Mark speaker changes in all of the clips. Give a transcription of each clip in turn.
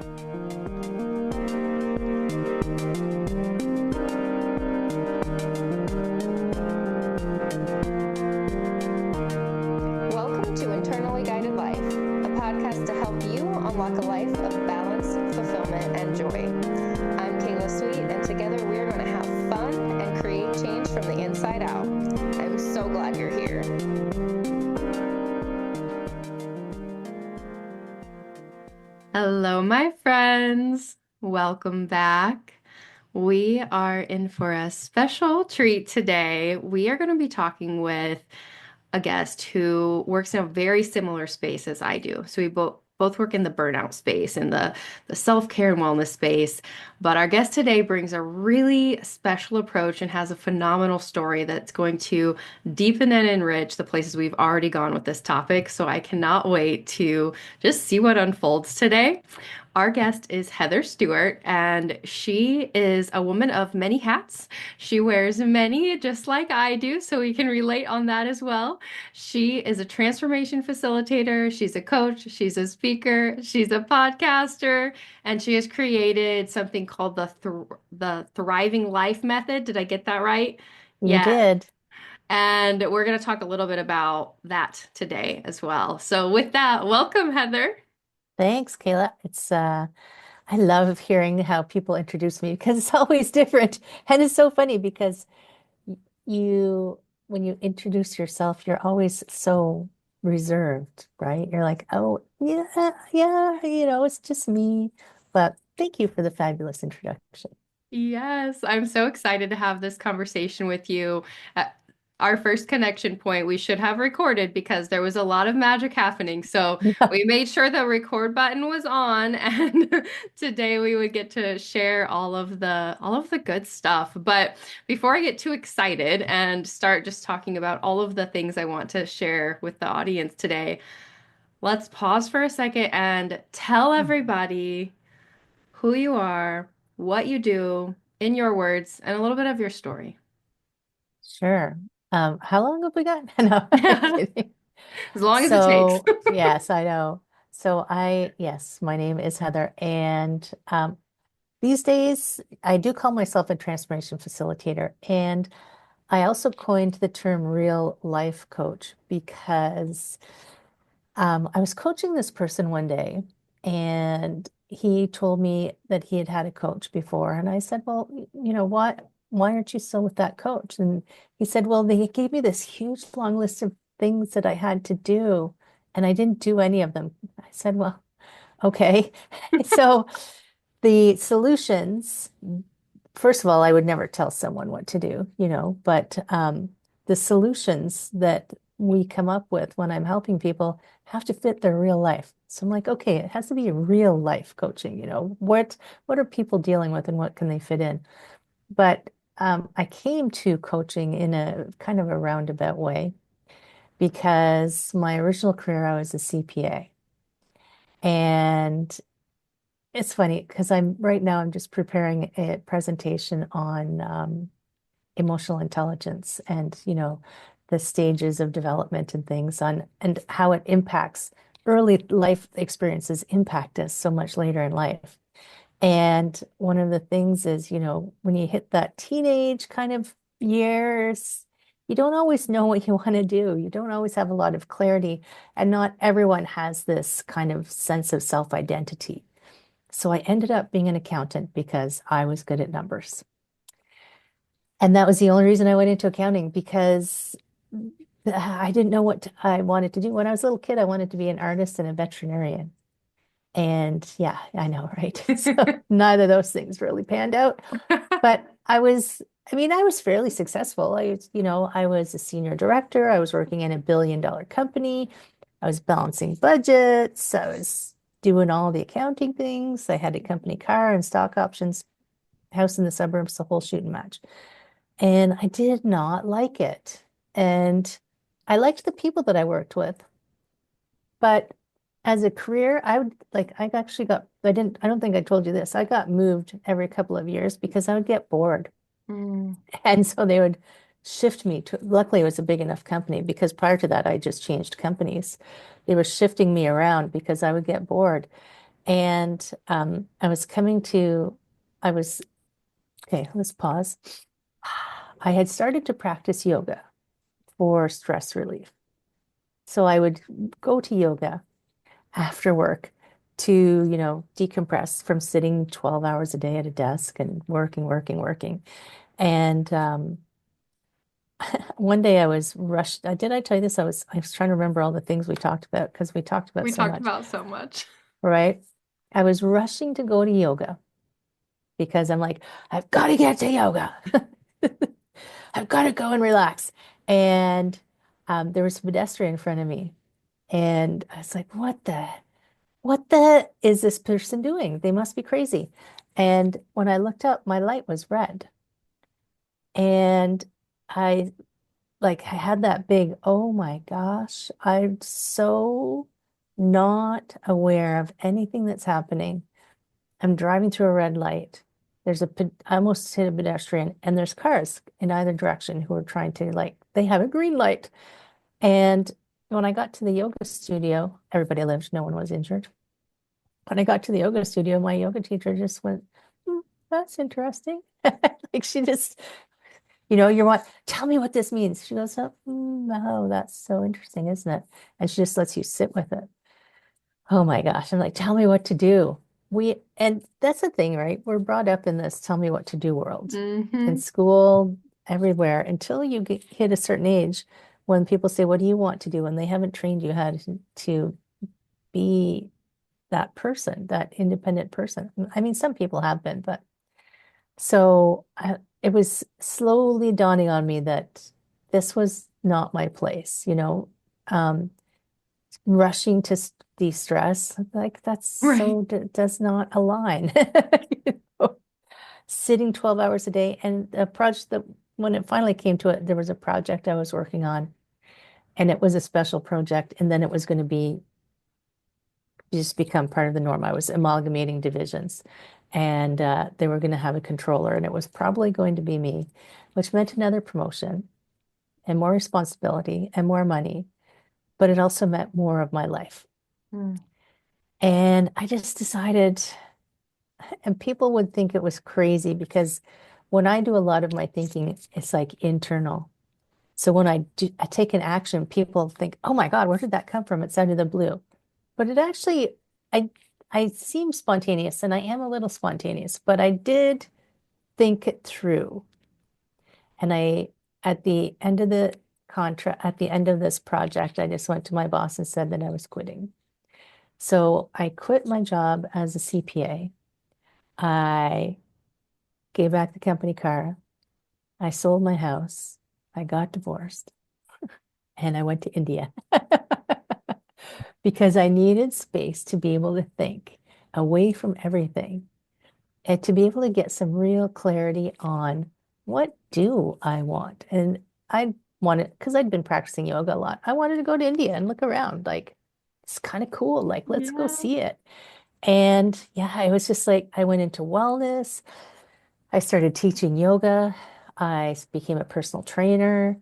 Speaker 1: Welcome to Internally Guided Life, a podcast to help you unlock a life of balance, fulfillment, and joy. I'm Kayla Sweet, and together we're going to have fun and create change from the inside out. I'm so glad you're here. Hello, my friends. Welcome back. We are in for a special treat today. We are going to be talking with a guest who works in a very similar space as I do. So we both work in the burnout space and the self-care and wellness space. But our guest today brings a really special approach and has a phenomenal story that's going to deepen and enrich the places we've already gone with this topic. So I cannot wait to just see what unfolds today. Our guest is Heather Stewart, and she is a woman of many hats. She wears many, just like I do, so we can relate on that as well. She is a transformation facilitator, she's a coach, she's a speaker, she's a podcaster, and she has created something called the Thriving Life Method. Did I get that right?
Speaker 2: You
Speaker 1: Yeah.
Speaker 2: did.
Speaker 1: And we're going to talk a little bit about that today as well. So with that, welcome, Heather.
Speaker 2: Thanks, Kayla. I love hearing how people introduce me because it's always different. And it's so funny because you, when you introduce yourself, you're always so reserved, right? You're like, oh, yeah, yeah, it's just me. But thank you for the fabulous introduction.
Speaker 1: Yes, I'm so excited to have this conversation with you. Uh, our first connection point we should have recorded because there was a lot of magic happening. So
Speaker 2: Yeah.
Speaker 1: we made sure the record button was on, and today we would get to share all of the good stuff. But before I get too excited and start just talking about all of the things I want to share with the audience today, let's pause for a second and tell everybody who you are, what you do, in your words, and a little bit of your story.
Speaker 2: Sure. How long have we got? No, I'm
Speaker 1: As
Speaker 2: kidding.
Speaker 1: long as it takes.
Speaker 2: So, yes, I know. Yes, my name is Heather, and these days, I do call myself a transformation facilitator, and I also coined the term real life coach because I was coaching this person one day, and he told me that he had had a coach before, and I said, "Well, you know what? Why aren't you still with that coach?" And he said, "Well, they gave me this huge long list of things that I had to do, and I didn't do any of them." I said, "Well, okay." So the solutions, first of all, I would never tell someone what to do, but the solutions that we come up with when I'm helping people have to fit their real life. So I'm like, okay, it has to be real life coaching, what are people dealing with and what can they fit in? But I came to coaching in a kind of a roundabout way because my original career, I was a CPA. And it's funny because I'm just preparing a presentation on emotional intelligence and, the stages of development and things on and how it impacts early life experiences impact us so much later in life. And one of the things is, when you hit that teenage kind of years, you don't always know what you want to do. You don't always have a lot of clarity, and not everyone has this kind of sense of self-identity. So I ended up being an accountant because I was good at numbers. And that was the only reason I went into accounting because I didn't know what I wanted to do. When I was a little kid, I wanted to be an artist and a veterinarian. And yeah, I know, right? So neither of those things really panned out. But I was fairly successful. I was a senior director. I was working in a $1 billion company. I was balancing budgets. I was doing all the accounting things. I had a company car and stock options, house in the suburbs, the whole shoot and match. And I did not like it. And I liked the people that I worked with. But as a career, I don't think I told you this. I got moved every couple of years because I would get bored.
Speaker 1: Mm.
Speaker 2: And so they would shift me to, luckily it was a big enough company because prior to that, I just changed companies. They were shifting me around because I would get bored. And I was coming to, I was, okay, let's pause. I had started to practice yoga for stress relief. So I would go to yoga after work to, decompress from sitting 12 hours a day at a desk and working, working, working. And one day I was rushed. Did I tell you this? I was trying to remember all the things we talked about because we talked about
Speaker 1: We
Speaker 2: so
Speaker 1: talked
Speaker 2: much,
Speaker 1: about so much.
Speaker 2: right? I was rushing to go to yoga because I'm like, I've got to get to yoga. I've got to go and relax. And there was a pedestrian in front of me. And I was like, what the is this person doing? They must be crazy. And when I looked up, my light was red. And I I had that big, oh my gosh, I'm so not aware of anything that's happening. I'm driving through a red light. I almost hit a pedestrian, and there's cars in either direction who are trying to, they have a green light. And when I got to the yoga studio, everybody lived, no one was injured. When I got to the yoga studio, my yoga teacher just went, "Hmm, that's interesting." Like she just, you're what, tell me what this means. She goes, oh, no, that's so interesting, isn't it? And she just lets you sit with it. Oh my gosh. I'm like, tell me what to do. And that's the thing, right? We're brought up in this tell me what to do world in
Speaker 1: Hmm.
Speaker 2: school, everywhere, until you hit a certain age when people say, what do you want to do? And they haven't trained you how to be that person, that independent person. I mean, some people have been, but it was slowly dawning on me that this was not my place, um, rushing to de-stress, like that's
Speaker 1: Right.
Speaker 2: so does not align. You know? Sitting 12 hours a day and a project that when it finally came to it, there was a project I was working on and it was a special project and then it was going to be just become part of the norm. I was amalgamating divisions and they were going to have a controller and it was probably going to be me, which meant another promotion and more responsibility and more money, but it also meant more of my life.
Speaker 1: Mm.
Speaker 2: And I just decided, and people would think it was crazy because when I do a lot of my thinking, it's like internal. So when I take an action, people think, "Oh my God, where did that come from? It's out of the blue." But it actually, I I seem spontaneous, and I am a little spontaneous, but I did think it through. And at the end of the at the end of this project, I just went to my boss and said that I was quitting. So I quit my job as a CPA. I gave back the company car. I sold my house. I got divorced, and I went to India. Because I needed space to be able to think away from everything and to be able to get some real clarity on what do I want. And I wanted, because I'd been practicing yoga a lot, I wanted to go to India and look around. Like, it's kind of cool. Like, let's go
Speaker 1: Yeah.
Speaker 2: see it. And yeah, I was just like, I went into wellness. I started teaching yoga. I became a personal trainer.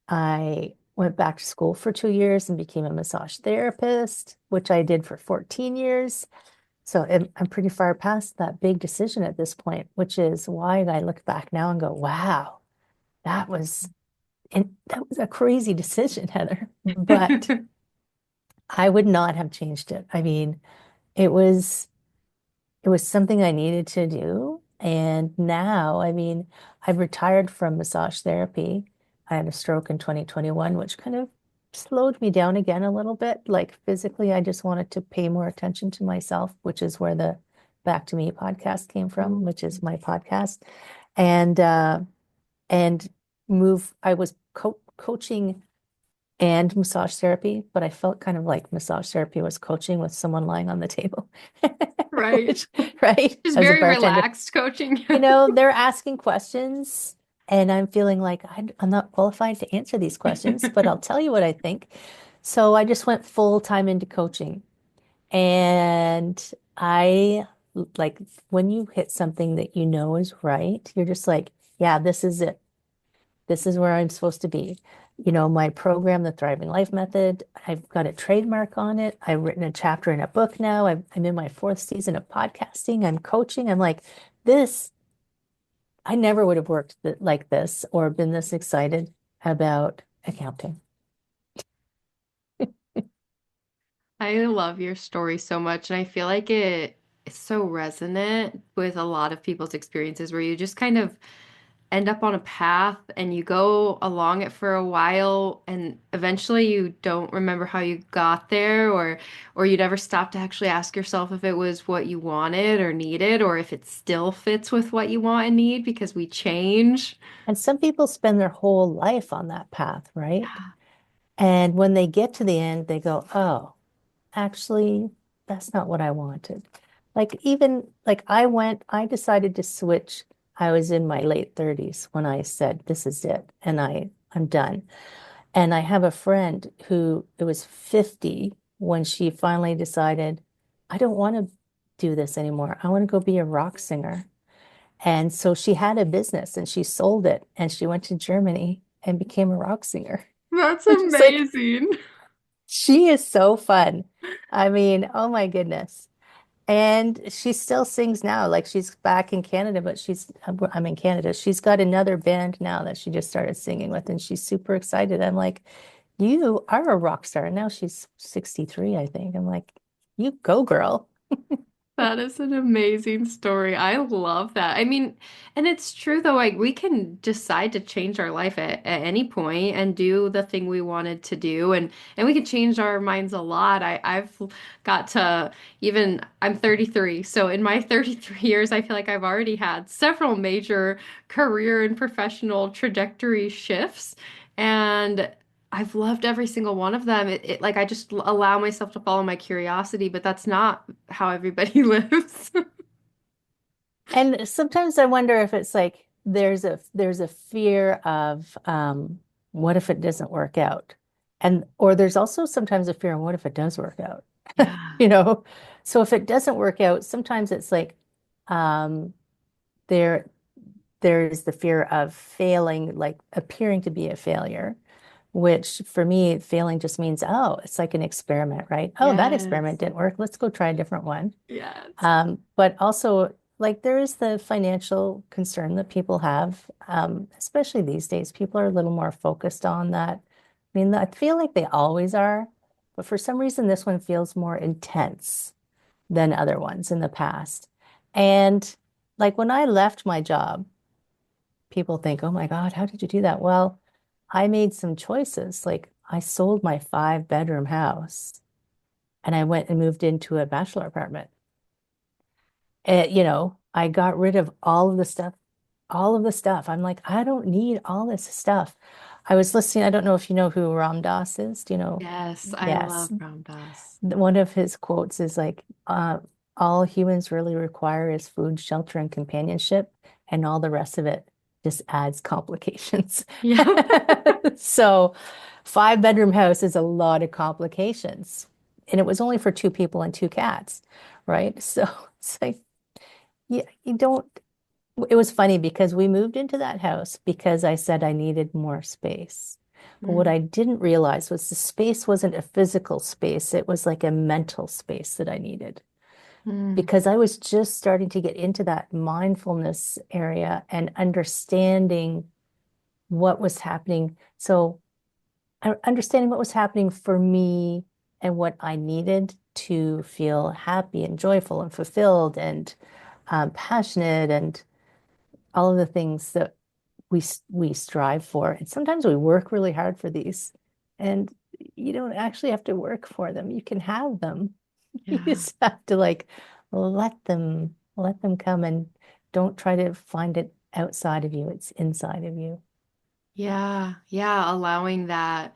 Speaker 2: I went back to school for 2 years and became a massage therapist, which I did for 14 years. So I'm pretty far past that big decision at this point, which is why I look back now and go, wow, that was that was a crazy decision, Heather. But I would not have changed it. I mean, it was it was something I needed to do. And now, I mean, I've retired from massage therapy. I had a stroke in 2021, which kind of slowed me down again a little bit. Like physically, I just wanted to pay more attention to myself, which is where the Back to Me podcast came from, which is my podcast. And and I was coaching and massage therapy, but I felt kind of like massage therapy was coaching with someone lying on the table,
Speaker 1: Right.
Speaker 2: which, right,
Speaker 1: Just
Speaker 2: as a
Speaker 1: very
Speaker 2: bartender,
Speaker 1: relaxed coaching.
Speaker 2: they're asking questions, and I'm feeling like I'm not qualified to answer these questions, but I'll tell you what I think. So I just went full time into coaching, and I like when you hit something that you know is right, you're just like, yeah, this is it. This is where I'm supposed to be. my program, the Thriving Life Method. I've got a trademark on it. I've written a chapter in a book now. I'm in my fourth season of podcasting. I'm coaching. I'm like, this, I never would have worked like this or been this excited about accounting.
Speaker 1: I love your story so much, and I feel like it is so resonant with a lot of people's experiences where you just kind of end up on a path and you go along it for a while and eventually you don't remember how you got there or you never stop to actually ask yourself if it was what you wanted or needed or if it still fits with what you want and need because we change.
Speaker 2: And some people spend their whole life on that path, right?
Speaker 1: Yeah.
Speaker 2: And when they get to the end, they go, oh, actually, that's not what I wanted. Like even like I decided to switch. I was in my late 30s when I said, this is it, and I'm done. And I have a friend who it was 50 when she finally decided, I don't want to do this anymore. I want to go be a rock singer. And so she had a business and she sold it and she went to Germany and became a rock singer.
Speaker 1: That's
Speaker 2: Which is like,
Speaker 1: amazing.
Speaker 2: she is so fun. I mean, oh my goodness. And she still sings now. Like she's back in Canada, but I'm in Canada. She's got another band now that she just started singing with, and she's super excited. I'm like, you are a rock star. And now she's 63, I think. I'm like, you go, girl.
Speaker 1: That is an amazing story. I love that. I mean, and it's true though, like we can decide to change our life at any point and do the thing we wanted to do and we can change our minds a lot. I've got to even I'm 33. So in my 33 years, I feel like I've already had several major career and professional trajectory shifts. And I've loved every single one of them. Like I just allow myself to follow my curiosity, but that's not how everybody lives.
Speaker 2: And sometimes I wonder if it's like there's a fear of what if it doesn't work out? And or there's also sometimes a fear of what if it does work out?
Speaker 1: Yeah.
Speaker 2: You know? So if it doesn't work out, sometimes it's like um there there's the fear of failing, like appearing to be a failure, which for me, failing just means, oh, it's like an experiment, right? Oh, that experiment
Speaker 1: Yes.
Speaker 2: didn't work. Let's go try a different one.
Speaker 1: Yes.
Speaker 2: But also, like, there is the financial concern that people have, especially these days. People are a little more focused on that. I mean, I feel like they always are, but for some reason, this one feels more intense than other ones in the past. And like when I left my job, people think, oh my God, how did you do that? Well, I made some choices. Like I sold my 5 bedroom house and I went and moved into a bachelor apartment. I got rid of all of the stuff, all of the stuff. I'm like, I don't need all this stuff. I was listening, I don't know if you know who Ram Dass is. Do you know?
Speaker 1: Yes. I
Speaker 2: Yes.
Speaker 1: love Ram Dass.
Speaker 2: One of his quotes is like, all humans really require is food, shelter, and companionship, and all the rest of it just adds complications.
Speaker 1: Yeah.
Speaker 2: So, 5 bedroom house is a lot of complications. And it was only for 2 people and 2 cats, right? So it's like, yeah, you don't. It was funny because we moved into that house because I said I needed more space. But what
Speaker 1: Mm,
Speaker 2: I didn't realize was the space wasn't a physical space, it was like a mental space that I needed
Speaker 1: mm,
Speaker 2: because I was just starting to get into that mindfulness area and understanding what was happening. So, understanding what was happening for me and what I needed to feel happy and joyful and fulfilled and passionate and all of the things that we strive for. And sometimes we work really hard for these, and you don't actually have to work for them. You can have them. You
Speaker 1: yeah.
Speaker 2: just have to like let them come and don't try to find it outside of you. It's inside of you,
Speaker 1: Yeah. Yeah. Allowing that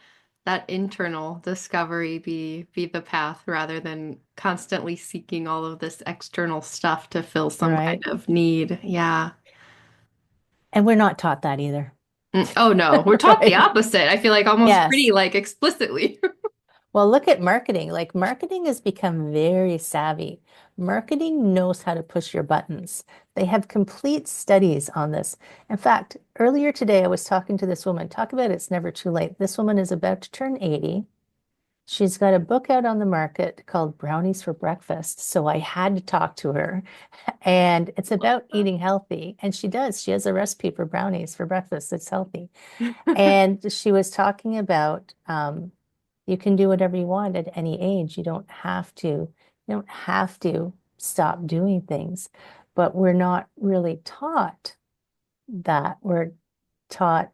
Speaker 1: internal discovery be the path rather than constantly seeking all of this external stuff to fill some kind
Speaker 2: right?
Speaker 1: of need. Yeah.
Speaker 2: And we're not taught that either,
Speaker 1: Oh no, we're taught the
Speaker 2: right?
Speaker 1: opposite. I feel like almost pretty
Speaker 2: Yes.
Speaker 1: like explicitly.
Speaker 2: Well, look at marketing. Like marketing has become very savvy. Marketing knows how to push your buttons. They have complete studies on this. In fact, earlier today, I was talking to this woman. Talk about it's never too late. This woman is about to turn 80. She's got a book out on the market called Brownies for Breakfast. So I had to talk to her. And it's about eating healthy. And she does. She has a recipe for brownies for breakfast that's healthy. And she was talking about you can do whatever you want at any age. You don't have to stop doing things. But we're not really taught that. We're taught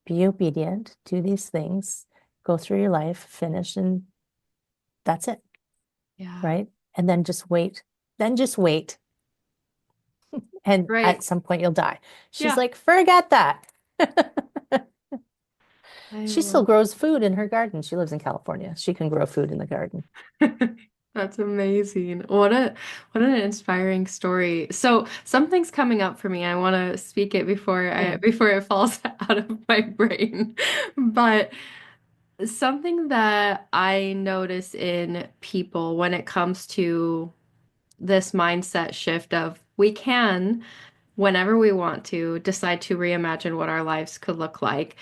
Speaker 2: be obedient, do these things, go through your life, finish, and that's it,
Speaker 1: Yeah.
Speaker 2: right? And then just wait. Then just wait. And
Speaker 1: Right.
Speaker 2: at some point you'll die. She's
Speaker 1: Yeah.
Speaker 2: like, forget that.
Speaker 1: I
Speaker 2: She still
Speaker 1: love
Speaker 2: grows food in her garden. She lives in California. She can grow food in the garden.
Speaker 1: That's amazing. What an inspiring story. So something's coming up for me. I want to speak it
Speaker 2: Hmm.
Speaker 1: before it falls out of my brain. But something that I notice in people when it comes to this mindset shift of we can, whenever we want to, decide to reimagine what our lives could look like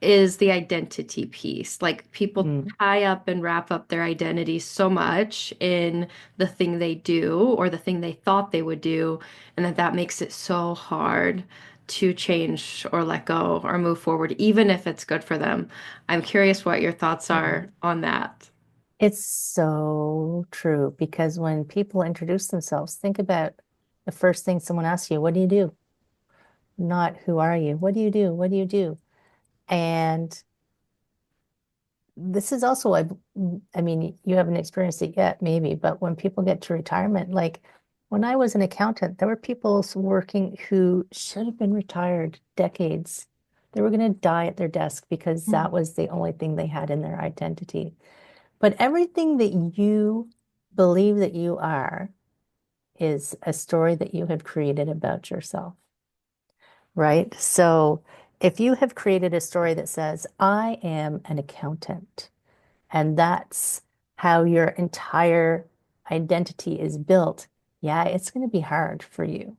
Speaker 1: is the identity piece. Like people
Speaker 2: Mm.
Speaker 1: tie up and wrap up their identity so much in the thing they do or the thing they thought they would do, and that makes it so hard to change or let go or move forward, even if it's good for them. I'm curious what your thoughts
Speaker 2: Mm.
Speaker 1: are on that.
Speaker 2: It's so true because when people introduce themselves, think about the first thing someone asks you, what do you do? Not who are you? What do you do? What do you do? And this is also, I mean, you haven't experienced it yet, maybe, but when people get to retirement, like when I was an accountant, there were people working who should have been retired decades. They were going to die at their desk because that
Speaker 1: Mm.
Speaker 2: was the only thing they had in their identity. But everything that you believe that you are is a story that you have created about yourself, right? So if you have created a story that says, I am an accountant, and that's how your entire identity is built, yeah, it's going to be hard for you.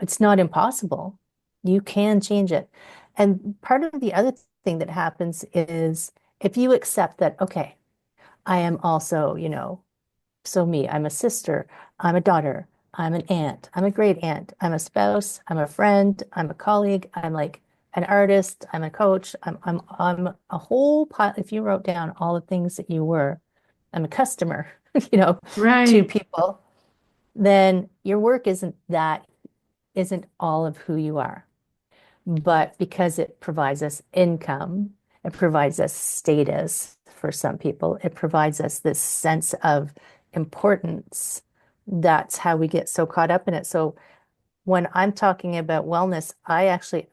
Speaker 2: It's not impossible. You can change it. And part of the other thing that happens is if you accept that, okay, I am also, so me, I'm a sister, I'm a daughter, I'm an aunt, I'm a great aunt, I'm a spouse, I'm a friend, I'm a colleague, I'm like an artist, I'm a coach, I'm a whole pile. If you wrote down all the things that you were, I'm a customer, you know, to
Speaker 1: Right.
Speaker 2: people, then your work isn't all of who you are. But because it provides us income, it provides us status for some people, it provides us this sense of importance. That's how we get so caught up in it. So when I'm talking about wellness, I actually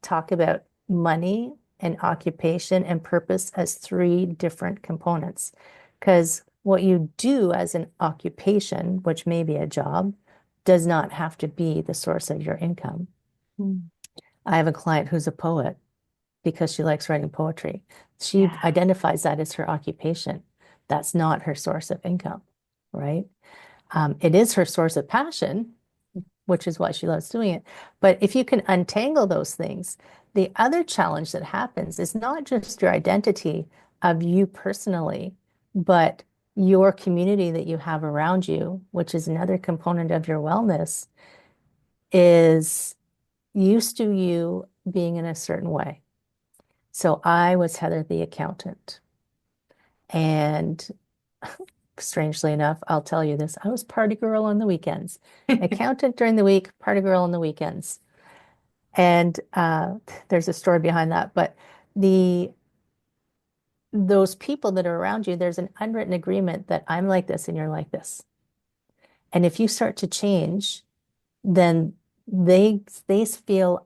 Speaker 2: talk about money and occupation and purpose as three different components. Because what you do as an occupation, which may be a job, does not have to be the source of your income.
Speaker 1: Mm.
Speaker 2: I have a client who's a poet because she likes writing poetry. She
Speaker 1: Yeah.
Speaker 2: identifies that as her occupation. That's not her source of income, right? It is her source of passion, which is why she loves doing it. But if you can untangle those things, the other challenge that happens is not just your identity of you personally, but your community that you have around you, which is another component of your wellness, is used to you being in a certain way. So I was Heather the accountant. And strangely enough, I'll tell you this, I was party girl on the weekends. Accountant during the week, party girl on the weekends. And there's a story behind that. But the those people that are around you, there's an unwritten agreement that I'm like this and you're like this. And if you start to change, then they feel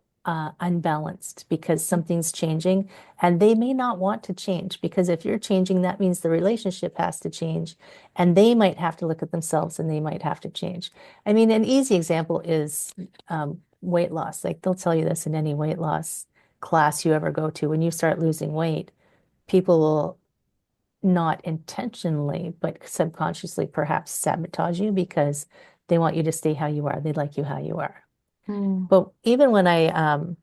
Speaker 2: unbalanced because something's changing and they may not want to change because if you're changing, that means the relationship has to change and they might have to look at themselves and they might have to change. I mean, an easy example is weight loss. Like they'll tell you this in any weight loss class you ever go to. When you start losing weight, people will not intentionally, but subconsciously perhaps sabotage you because they want you to stay how you are. They like you how you are.
Speaker 1: Mm.
Speaker 2: But even when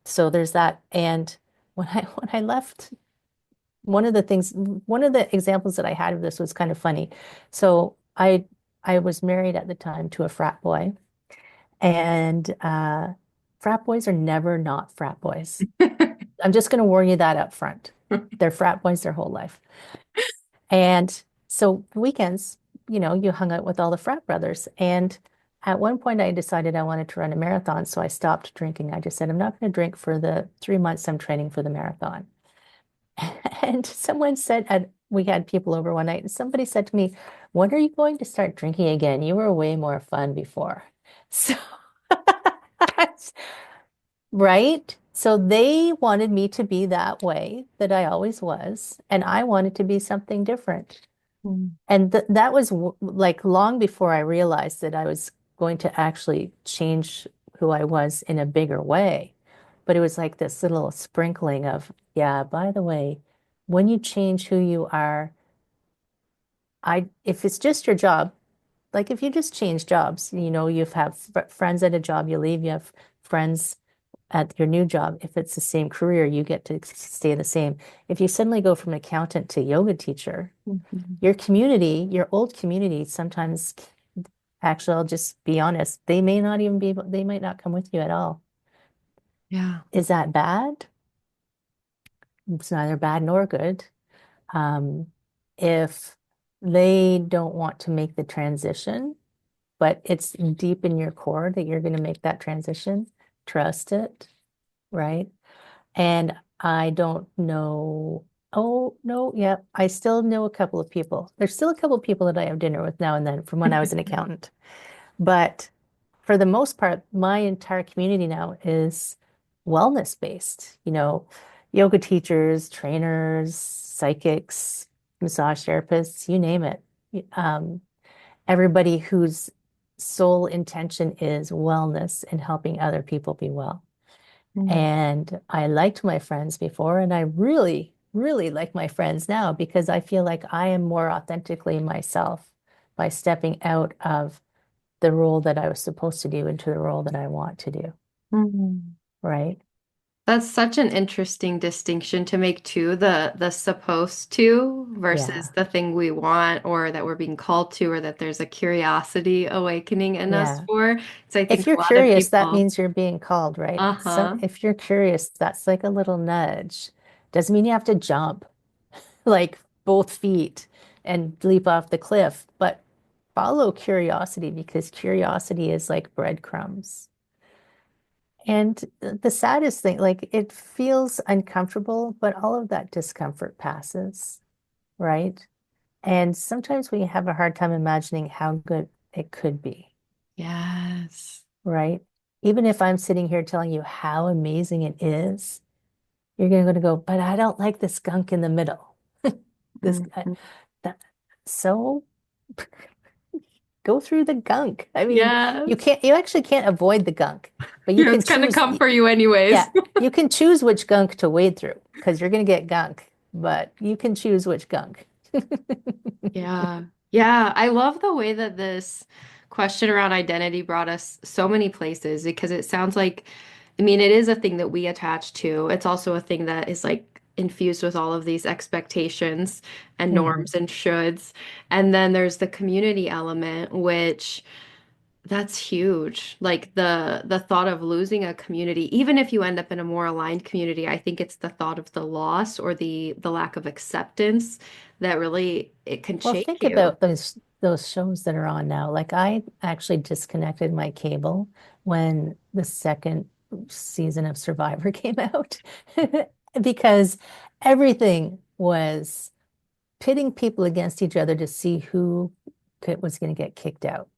Speaker 2: so there's that. And when I left, one of the examples that I had of this was kind of funny. So I was married at the time to a frat boy, and frat boys are never not frat boys. I'm just going to warn you that up front. They're frat boys their whole life. And so weekends, you hung out with all the frat brothers. And at one point, I decided I wanted to run a marathon. So I stopped drinking. I just said, I'm not going to drink for the 3 months I'm training for the marathon. And someone said, and we had people over one night, and somebody said to me, when are you going to start drinking again? You were way more fun before. So, right? So they wanted me to be that way that I always was, and I wanted to be something different.
Speaker 1: Mm.
Speaker 2: And that was like long before I realized that I was going to actually change who I was in a bigger way. But it was like this little sprinkling of, yeah, by the way, when you change who you are, if it's just your job, like if you just change jobs, you've have friends at a job, you leave, you have friends at your new job. If it's the same career, you get to stay the same. If you suddenly go from accountant to yoga teacher,
Speaker 1: Mhm.
Speaker 2: your community, your old community, sometimes, actually, I'll just be honest, they may not even be able, they might not come with you at all.
Speaker 1: Yeah.
Speaker 2: Is that bad? It's neither bad nor good. Um, if they don't want to make the transition, but it's deep in your core that you're going to make that transition, trust it, right? And I don't know. Oh, no, yeah. I still know a couple of people. There's still a couple of people that I have dinner with now and then from when I was an accountant. But for the most part, my entire community now is wellness based, yoga teachers, trainers, psychics, massage therapists, you name it. Um, Everybody whose sole intention is wellness and helping other people be well.
Speaker 1: Mm.
Speaker 2: And I liked my friends before, and I really, really like my friends now because I feel like I am more authentically myself by stepping out of the role that I was supposed to do into the role that I want to do,
Speaker 1: Mm.
Speaker 2: right?
Speaker 1: That's such an interesting distinction to make too, the supposed to versus
Speaker 2: Yeah.
Speaker 1: the thing we want or that we're being called to or that there's a curiosity awakening in us
Speaker 2: Yeah.
Speaker 1: for. So I
Speaker 2: If
Speaker 1: think
Speaker 2: you're
Speaker 1: a lot of
Speaker 2: curious, that
Speaker 1: people,
Speaker 2: means you're being called, right? So
Speaker 1: uh-huh.
Speaker 2: if you're curious, that's like a little nudge. Doesn't mean you have to jump like both feet and leap off the cliff, but follow curiosity because curiosity is like breadcrumbs. And the saddest thing, like it feels uncomfortable, but all of that discomfort passes, right? And sometimes we have a hard time imagining how good it could be,
Speaker 1: Yes.
Speaker 2: right? Even if I'm sitting here telling you how amazing it is, you're going to go, but I don't like this gunk in the middle. This,
Speaker 1: Mhm.
Speaker 2: that, so go through the gunk. I mean,
Speaker 1: Yes.
Speaker 2: you actually can't avoid the gunk, but you
Speaker 1: Yeah,
Speaker 2: can
Speaker 1: it's gonna
Speaker 2: choose.
Speaker 1: come for you anyways.
Speaker 2: Yeah, you can choose which gunk to wade through because you're going to get gunk, but you can choose which gunk.
Speaker 1: Yeah. Yeah. I love the way that this question around identity brought us so many places because it sounds like, I mean, it is a thing that we attach to. It's also a thing that is like infused with all of these expectations and
Speaker 2: Mhm.
Speaker 1: norms and shoulds. And then there's the community element, which that's huge. Like the thought of losing a community, even if you end up in a more aligned community, I think it's the thought of the loss or the lack of acceptance that really it can
Speaker 2: Well,
Speaker 1: shake
Speaker 2: think
Speaker 1: you.
Speaker 2: about those shows that are on now. Like I actually disconnected my cable when the second season of Survivor came out because everything was pitting people against each other to see who was going to get kicked out.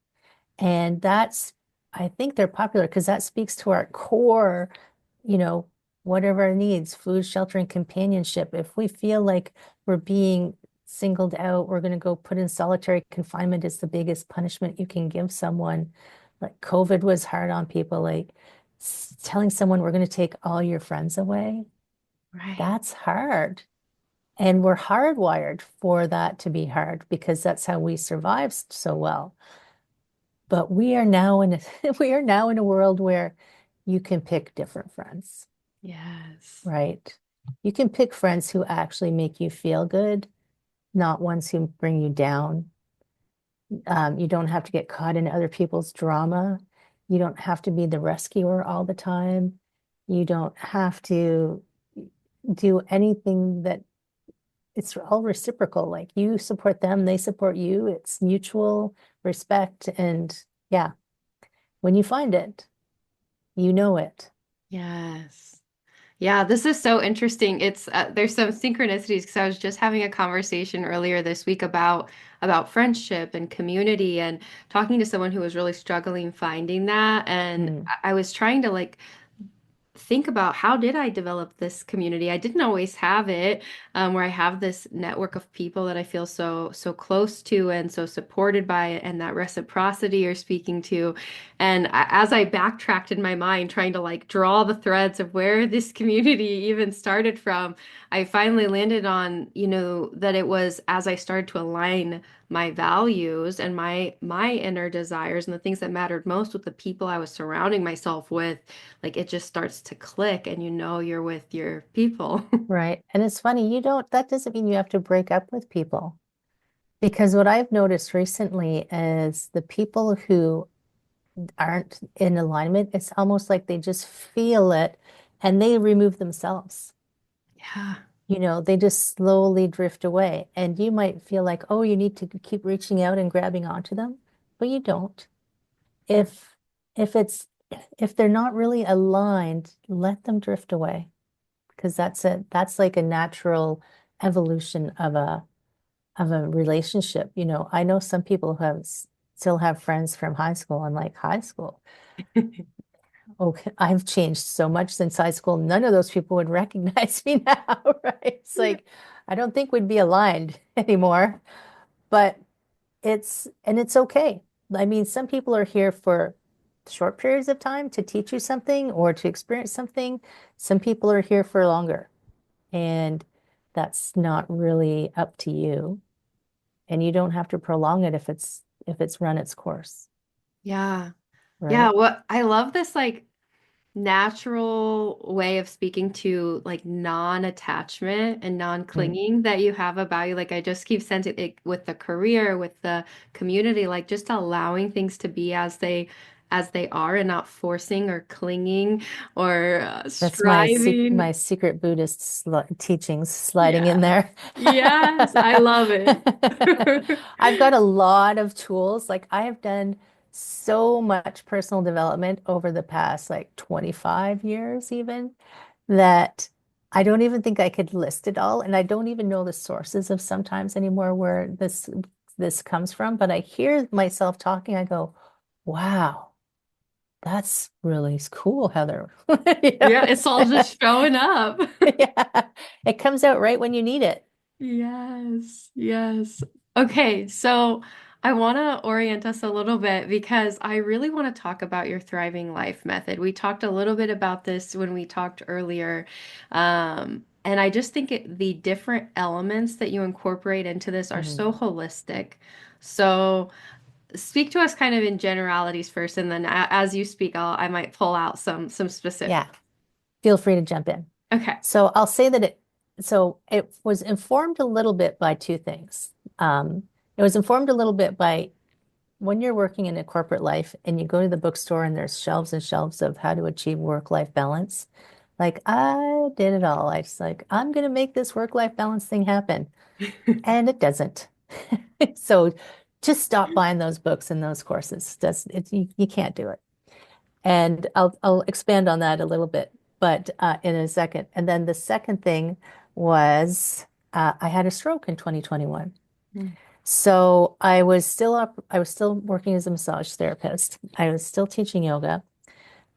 Speaker 2: And I think they're popular because that speaks to our core, you know, whatever our needs, food, shelter, and companionship. If we feel like we're being singled out, we're going to go put in solitary confinement is the biggest punishment you can give someone. Like COVID was hard on people, like telling someone we're going to take all your friends away.
Speaker 1: Right.
Speaker 2: That's hard. And we're hardwired for that to be hard because that's how we survive so well. But we are now in a we are now in a world where you can pick different friends,
Speaker 1: Yes.
Speaker 2: right? You can pick friends who actually make you feel good, not ones who bring you down. You don't have to get caught in other people's drama. You don't have to be the rescuer all the time. You don't have to do anything that it's all reciprocal. Like you support them, they support you. It's mutual respect. And yeah, when you find it, you know it.
Speaker 1: Yes. Yeah, this is so interesting. It's there's some synchronicities because I was just having a conversation earlier this week about friendship and community and talking to someone who was really struggling finding that. And
Speaker 2: Mm,
Speaker 1: I was trying to like think about how did I develop this community? I didn't always have it, where I have this network of people that I feel so close to and so supported by, and that reciprocity you're speaking to. And as I backtracked in my mind, trying to like draw the threads of where this community even started from, I finally landed on, that it was as I started to align my values and my inner desires and the things that mattered most with the people I was surrounding myself with, like it just starts to click and you're with your people.
Speaker 2: right. And it's funny, that doesn't mean you have to break up with people. Because what I've noticed recently is the people who aren't in alignment, it's almost like they just feel it and they remove themselves.
Speaker 1: Yeah.
Speaker 2: They just slowly drift away. And you might feel like, oh, you need to keep reaching out and grabbing onto them, but you don't. If if it's if they're not really aligned, let them drift away because that's like a natural evolution of a relationship. I know some people who still have friends from high school. I'm like, high school. Okay, I've changed so much since high school. None of those people would recognize me now, right? It's like, I don't think we'd be aligned anymore, but it's okay. I mean, some people are here for short periods of time to teach you something or to experience something. Some people are here for longer, and that's not really up to you. And you don't have to prolong it if it's run its course,
Speaker 1: Yeah. Yeah.
Speaker 2: right?
Speaker 1: What I love this like natural way of speaking to like non-attachment and
Speaker 2: Mm.
Speaker 1: non-clinging that you have about you. Like I just keep sensing it with the career, with the community, like just allowing things to be as they are and not forcing or clinging or
Speaker 2: That's my
Speaker 1: striving.
Speaker 2: my secret Buddhist teachings sliding in
Speaker 1: Yeah.
Speaker 2: there.
Speaker 1: Yes, I love it.
Speaker 2: I've got a lot of tools. Like I have done so much personal development over the past like 25 years even that I don't even think I could list it all. And I don't even know the sources of sometimes anymore where this comes from. But I hear myself talking, I go, wow. That's really cool, Heather. You
Speaker 1: Yeah,
Speaker 2: know?
Speaker 1: it's all just showing up.
Speaker 2: Yeah. It comes out right when you need it.
Speaker 1: Yes, yes. Okay, so I want to orient us a little bit because I really want to talk about your thriving life method. We talked a little bit about this when we talked earlier. And I just think the different elements that you incorporate into this are
Speaker 2: Mhm.
Speaker 1: so holistic. So speak to us kind of in generalities first, and then as you speak, I might pull out some
Speaker 2: Yeah.
Speaker 1: specifics.
Speaker 2: Feel free to jump in.
Speaker 1: Okay.
Speaker 2: So I'll say that it was informed a little bit by two things. It was informed a little bit by when you're working in a corporate life and you go to the bookstore and there's shelves and shelves of how to achieve work-life balance. Like I did it all. I just like, I'm gonna make this work-life balance thing happen. And it doesn't. So just stop buying those books and those courses. You can't do it. And I'll expand on that a little bit, but in a second. And then the second thing was I had a stroke in 2021.
Speaker 1: Mm.
Speaker 2: So I was still working as a massage therapist. I was still teaching yoga.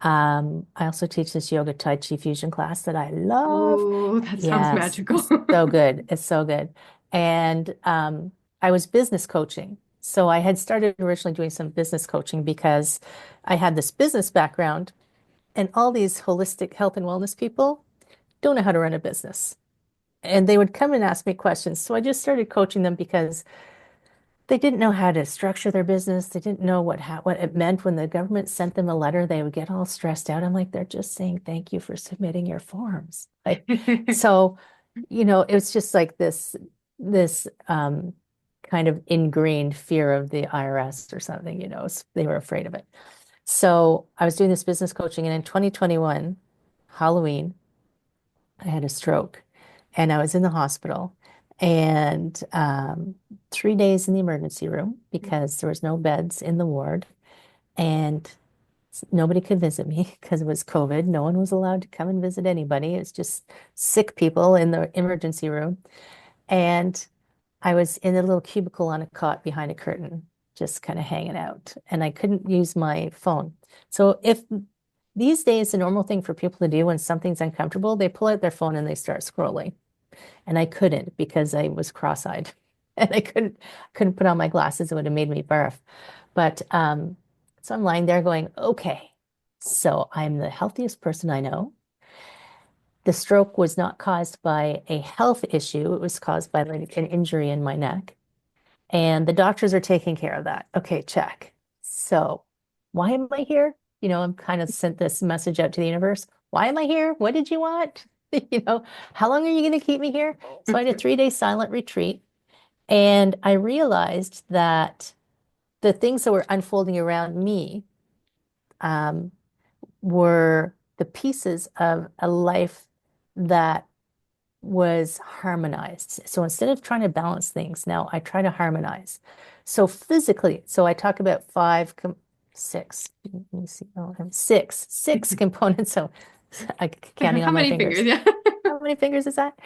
Speaker 2: I also teach this yoga Tai Chi fusion class that I love.
Speaker 1: Oh, that sounds
Speaker 2: Yes,
Speaker 1: magical.
Speaker 2: it's so good. It's so good. And I was business coaching. So I had started originally doing some business coaching because I had this business background, and all these holistic health and wellness people don't know how to run a business. and they would come and ask me questions. So I just started coaching them because they didn't know how to structure their business. They didn't know what it meant when the government sent them a letter. They would get all stressed out. I'm like, they're just saying thank you for submitting your forms. Like, so, it was just like this kind of ingrained fear of the IRS or something, they were afraid of it. So I was doing this business coaching, and in 2021, Halloween, I had a stroke and I was in the hospital and 3 days in the emergency room because there was no beds in the ward and nobody could visit me because it was COVID. No one was allowed to come and visit anybody. It's just sick people in the emergency room. And I was in a little cubicle on a cot behind a curtain, just kind of hanging out. And I couldn't use my phone. So if these days, the normal thing for people to do when something's uncomfortable, they pull out their phone and they start scrolling. And I couldn't because I was cross-eyed and I couldn't put on my glasses. It would have made me barf. But so I'm lying there going, okay, so I'm the healthiest person I know. The stroke was not caused by a health issue. It was caused by like an injury in my neck. And the doctors are taking care of that. Okay, check. So why am I here? I'm kind of sent this message out to the universe. Why am I here? What did you want? You know, how long are you going to keep me here? So I had a 3 day silent retreat. And I realized that the things that were unfolding around me um, were the pieces of a life that was harmonized. So instead of trying to balance things, now I try to harmonize. So physically, so I talk about six, let me see, oh, I have six components. So I counting
Speaker 1: How
Speaker 2: on my
Speaker 1: many fingers?
Speaker 2: fingers.
Speaker 1: Yeah.
Speaker 2: How many fingers is that?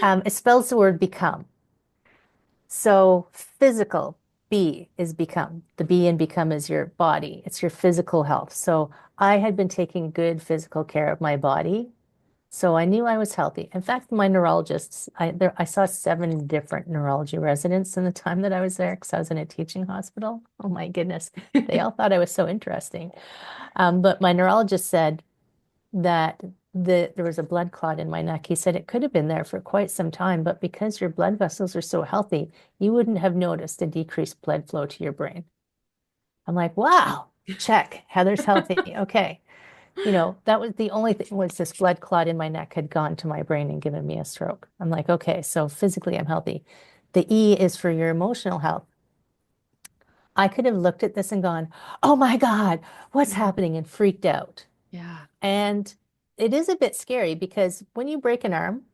Speaker 2: It spells the word become. So physical, B is become. The B in become is your body. It's your physical health. So I had been taking good physical care of my body. So I knew I was healthy. In fact, my neurologists, I saw 7 different neurology residents in the time that I was there because I was in a teaching hospital. Oh my goodness. They all thought I was so interesting. But my neurologist said that there was a blood clot in my neck. He said it could have been there for quite some time, but because your blood vessels are so healthy, you wouldn't have noticed a decreased blood flow to your brain. I'm like, wow, check. Heather's healthy. Okay. That was the only thing was this blood clot in my neck had gone to my brain and given me a stroke. I'm like, okay, so physically I'm healthy. The E is for your emotional health. I could have looked at this and gone, oh my God, what's
Speaker 1: Mhm.
Speaker 2: happening? And freaked out.
Speaker 1: Yeah.
Speaker 2: And it is a bit scary because when you break an arm,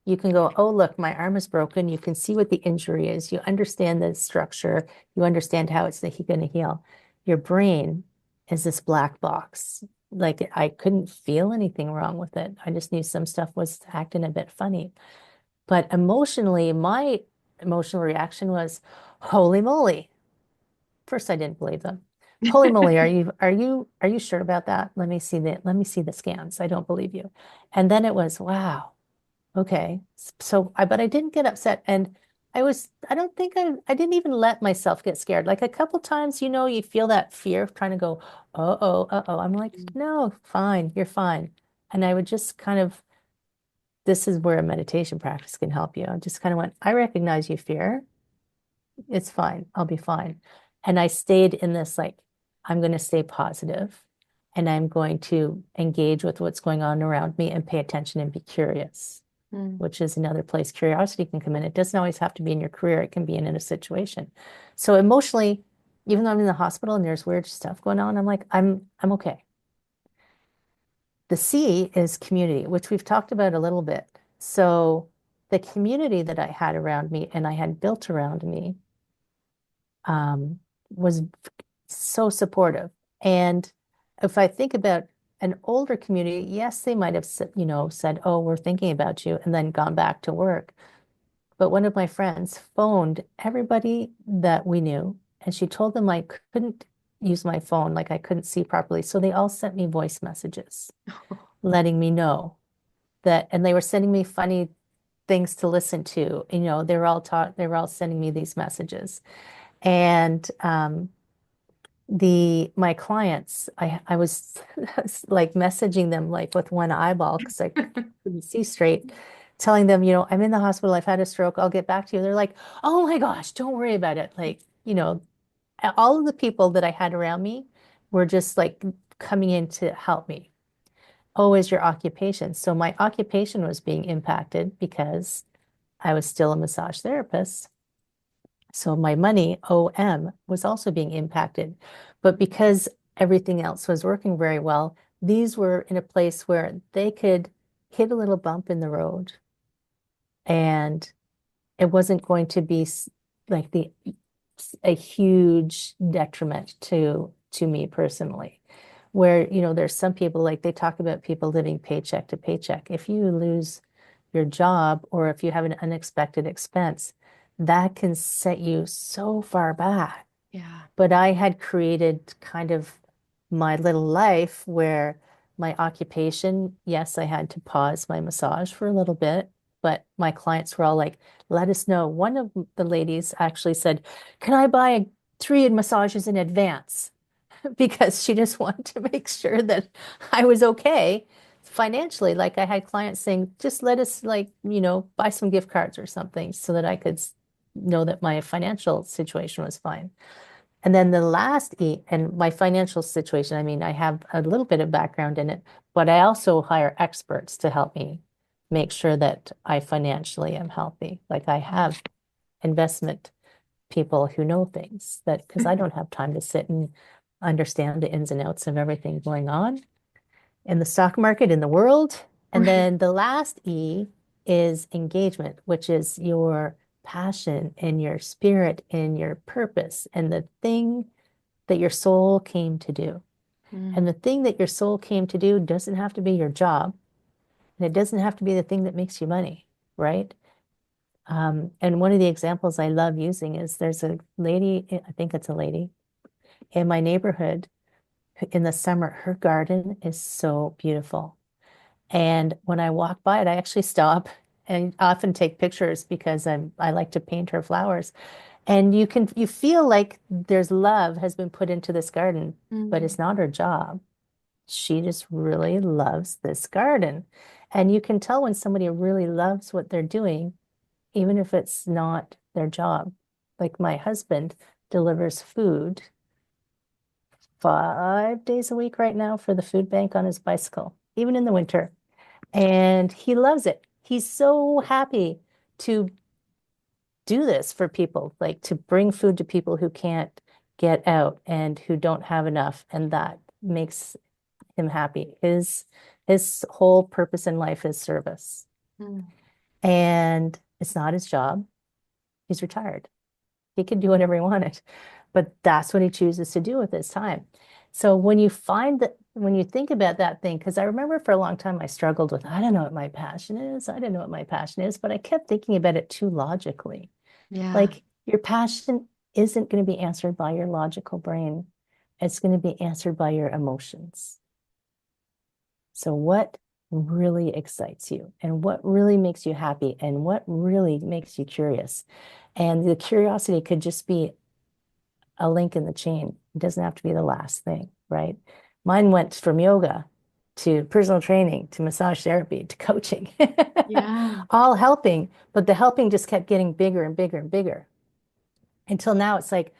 Speaker 2: you can go, oh, look, my arm is broken. You can see what the injury is. You understand the structure. You understand how it's going to heal. Your brain is this black box. Like I couldn't feel anything wrong with it. I just knew some stuff was acting a bit funny. But emotionally, my emotional reaction was, holy moly. First, I didn't believe them. Holy moly, are you sure about that? Let me see the scans. I don't believe you. And then it was, wow. Okay. But I didn't get upset. And I don't think I didn't even let myself get scared. Like a couple times, you feel that fear of trying to go, uh-oh, uh-oh. I'm like, no, fine, you're fine. And I would just kind of, this is where a meditation practice can help you. I just kind of went, I recognize you fear. It's fine. I'll be fine. And I stayed in this, like, I'm going to stay positive and I'm going to engage with what's going on around me and pay attention and be curious,
Speaker 1: Mm.
Speaker 2: which is another place curiosity can come in. It doesn't always have to be in your career, it can be in a situation. So emotionally, even though I'm in the hospital and there's weird stuff going on, I'm like, I'm okay. The C is community, which we've talked about a little bit. So the community that I had around me and I had built around me was so supportive. And if I think about an older community, yes, they might have said, "Oh, we're thinking about you," and then gone back to work. But one of my friends phoned everybody that we knew, and she told them I couldn't use my phone, like I couldn't see properly. So they all sent me voice messages letting me know that, and they were sending me funny things to listen to. They were all sending me these messages. And my clients, I was like messaging them like with one eyeball because I couldn't see straight telling them, I'm in the hospital, I've had a stroke, I'll get back to you. They're like, oh my gosh, don't worry about it. Like, all of the people that I had around me were just like coming in to help me. Oh, is your occupation. So my occupation was being impacted because I was still a massage therapist. So my money, OM, was also being impacted. But because everything else was working very well, these were in a place where they could hit a little bump in the road and it wasn't going to be like the a huge detriment to me personally. Where, there's some people like they talk about people living paycheck to paycheck. If you lose your job or if you have an unexpected expense, that can set you so far back.
Speaker 1: Yeah.
Speaker 2: But I had created kind of my little life where my occupation, yes, I had to pause my massage for a little bit, but my clients were all like, let us know. One of the ladies actually said, can I buy three massages in advance? Because she just wanted to make sure that I was okay financially. Like I had clients saying, just let us like, buy some gift cards or something so that I could know that my financial situation was fine. And then the last E, and my financial situation, I mean, I have a little bit of background in it, but I also hire experts to help me make sure that I financially am healthy. Like I have investment people who know things that because I don't have time to sit and understand the ins and outs of everything going on in the stock market, in the world. And
Speaker 1: Right.
Speaker 2: then the last E is engagement, which is your passion and your spirit and your purpose and the thing that your soul came to do.
Speaker 1: Mm.
Speaker 2: And the thing that your soul came to do doesn't have to be your job, and it doesn't have to be the thing that makes you money, right? And one of the examples I love using is there's a lady, I think it's a lady in my neighborhood in the summer. Her garden is so beautiful. And when I walk by it, I actually stop and often take pictures because I like to paint her flowers. And you feel like there's love has been put into this garden, but
Speaker 1: Mm.
Speaker 2: it's not her job. She just really loves this garden. And you can tell when somebody really loves what they're doing, even if it's not their job. Like my husband delivers food 5 days a week right now for the food bank on his bicycle, even in the winter. And he loves it. He's so happy to do this for people, like to bring food to people who can't get out and who don't have enough. And that makes him happy. His whole purpose in life is service.
Speaker 1: Mm.
Speaker 2: And it's not his job. He's retired. He could do whatever he wanted, but that's what he chooses to do with his time. So when you think about that thing, because I remember for a long time I struggled with, I don't know what my passion is. I don't know what my passion is, but I kept thinking about it too logically.
Speaker 1: Yeah.
Speaker 2: Like your passion isn't going to be answered by your logical brain. It's going to be answered by your emotions. So what really excites you and what really makes you happy and what really makes you curious? And the curiosity could just be a link in the chain. It doesn't have to be the last thing, right? Mine went from yoga to personal training to massage therapy to coaching,
Speaker 1: Yeah.
Speaker 2: all helping, but the helping just kept getting bigger and bigger and bigger until now it's like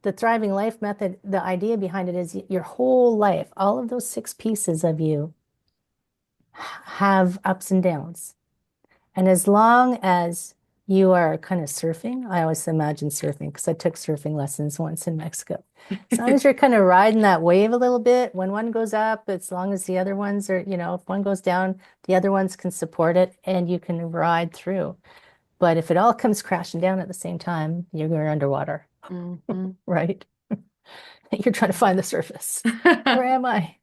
Speaker 2: the thriving life method. The idea behind it is your whole life, all of those six pieces of you have ups and downs. And as long as you are kind of surfing, I always imagine surfing because I took surfing lessons once in Mexico. As long as you're kind of riding that wave a little bit, when one goes up, as long as the other ones are, if one goes down, the other ones can support it and you can ride through. But if it all comes crashing down at the same time, you're going underwater,
Speaker 1: Mhm.
Speaker 2: right? You're trying to find the surface. Where am I?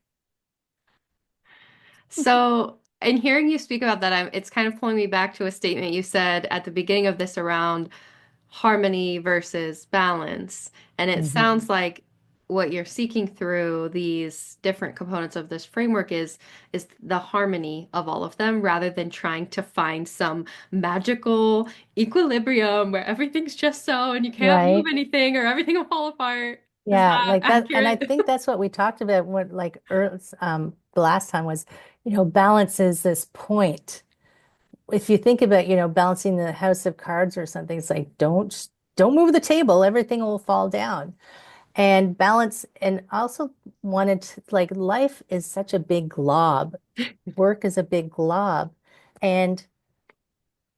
Speaker 1: So, in hearing you speak about that, it's kind of pulling me back to a statement you said at the beginning of this around harmony versus balance. And it
Speaker 2: Mhm.
Speaker 1: sounds like what you're seeking through these different components of this framework is the harmony of all of them rather than trying to find some magical equilibrium where everything's just so and you can't move
Speaker 2: Right?
Speaker 1: anything or everything will fall apart. Is
Speaker 2: Yeah,
Speaker 1: that
Speaker 2: like that. And I
Speaker 1: accurate?
Speaker 2: think that's what we talked about what like the last time was, balance is this point. if you think about, balancing the house of cards or something, it's like don't move the table, everything will fall down. And balance, and also wanted to, like, life is such a big glob. Work is a big glob. And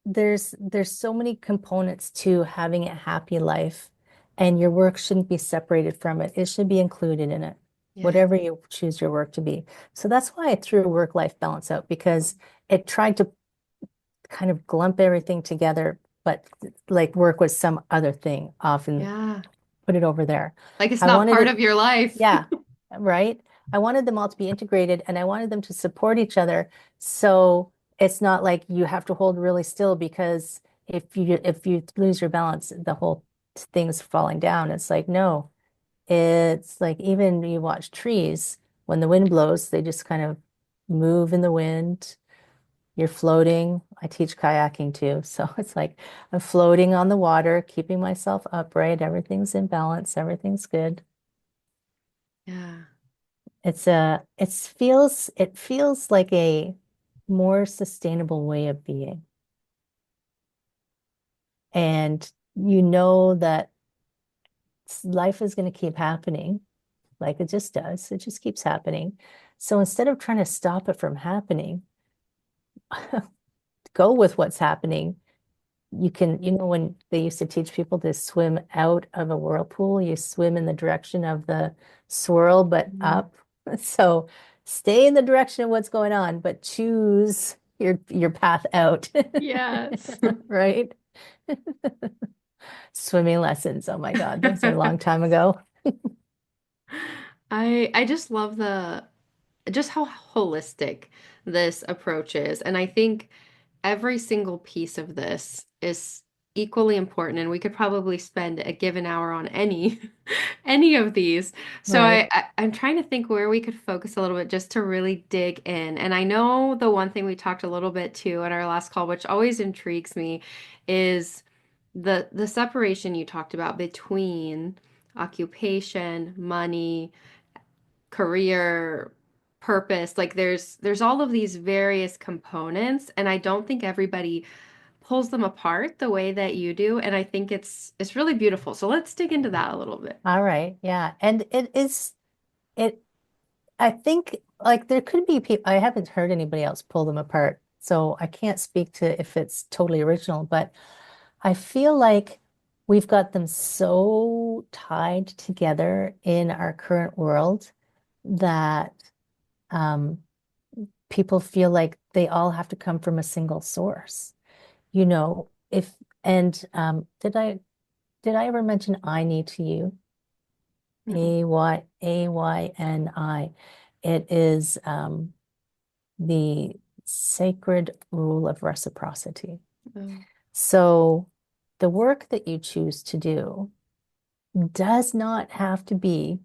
Speaker 2: there's so many components to having a happy life, and your work shouldn't be separated from it. It should be included in it,
Speaker 1: Yeah.
Speaker 2: whatever you choose your work to be. So that's why I threw work-life balance out, because it tried to kind of glump everything together, but like work was some other thing, often
Speaker 1: Yeah.
Speaker 2: put it over there.
Speaker 1: Like it's
Speaker 2: I
Speaker 1: not
Speaker 2: wanted
Speaker 1: part
Speaker 2: it,
Speaker 1: of your life.
Speaker 2: yeah, right. I wanted them all to be integrated, and I wanted them to support each other. So it's not like you have to hold really still, because if you lose your balance, the whole thing's falling down. It's like, no, it's like, even you watch trees, when the wind blows, they just kind of move in the wind. You're floating. I teach kayaking too. So it's like I'm floating on the water, keeping myself upright. Everything's in balance. Everything's good.
Speaker 1: Yeah.
Speaker 2: It feels like a more sustainable way of being. And you know that life is going to keep happening, like it just does. It just keeps happening. So instead of trying to stop it from happening, go with what's happening. When they used to teach people to swim out of a whirlpool, you swim in the direction of the swirl, but
Speaker 1: Mhm.
Speaker 2: up. So stay in the direction of what's going on, but choose your path out.
Speaker 1: Yes.
Speaker 2: Right? Swimming lessons. Oh my God, those are a long time ago.
Speaker 1: I just love the just how holistic this approach is. And I think every single piece of this is equally important, and we could probably spend a given hour on any any of these. So
Speaker 2: Right.
Speaker 1: I'm trying to think where we could focus a little bit just to really dig in. And I know the one thing we talked a little bit too at our last call, which always intrigues me, is the separation you talked about between occupation, money, career, purpose. Like there's all of these various components, and I don't think everybody pulls them apart the way that you do, and I think it's really beautiful. So let's dig into that a little bit.
Speaker 2: All right. Yeah. And it, I think, like, there could be people, I haven't heard anybody else pull them apart. So I can't speak to if it's totally original, but I feel like we've got them so tied together in our current world that um, people feel like they all have to come from a single source. If and did I ever mention I need to you?
Speaker 1: Mm-mm.
Speaker 2: AYAYNI. It is the sacred rule of reciprocity.
Speaker 1: Oh.
Speaker 2: So the work that you choose to do does not have to be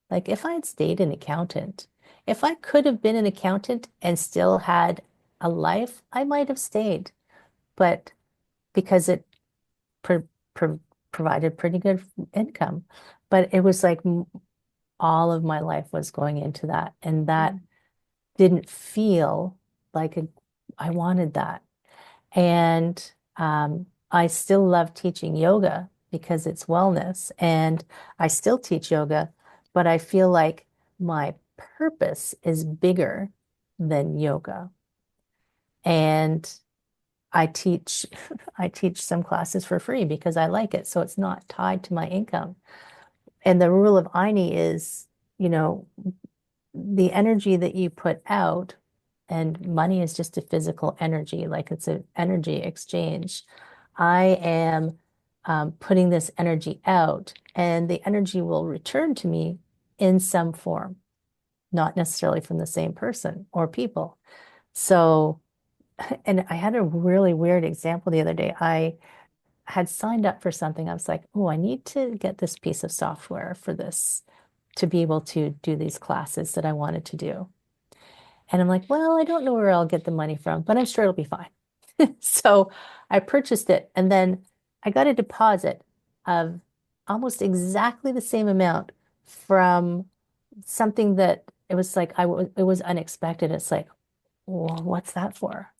Speaker 2: like, if I had stayed an accountant, if I could have been an accountant and still had a life, I might have stayed. But because it pro pro provided pretty good income, but it was like all of my life was going into that, and that
Speaker 1: Mm.
Speaker 2: didn't feel like I wanted that. And I still love teaching yoga because it's wellness, and I still teach yoga, but I feel like my purpose is bigger than yoga. And I teach I teach some classes for free because I like it, so it's not tied to my income. And the rule of Eine is, you know, the energy that you put out, and money is just a physical energy, like it's an energy exchange. I am putting this energy out, and the energy will return to me in some form, not necessarily from the same person or people. So, and I had a really weird example the other day. I had signed up for something. I was like, oh, I need to get this piece of software for this to be able to do these classes that I wanted to do. And I'm like, well, I don't know where I'll get the money from, but I'm sure it'll be fine. So I purchased it, and then I got a deposit of almost exactly the same amount from something that it was like it was unexpected. It's like, well, what's that for?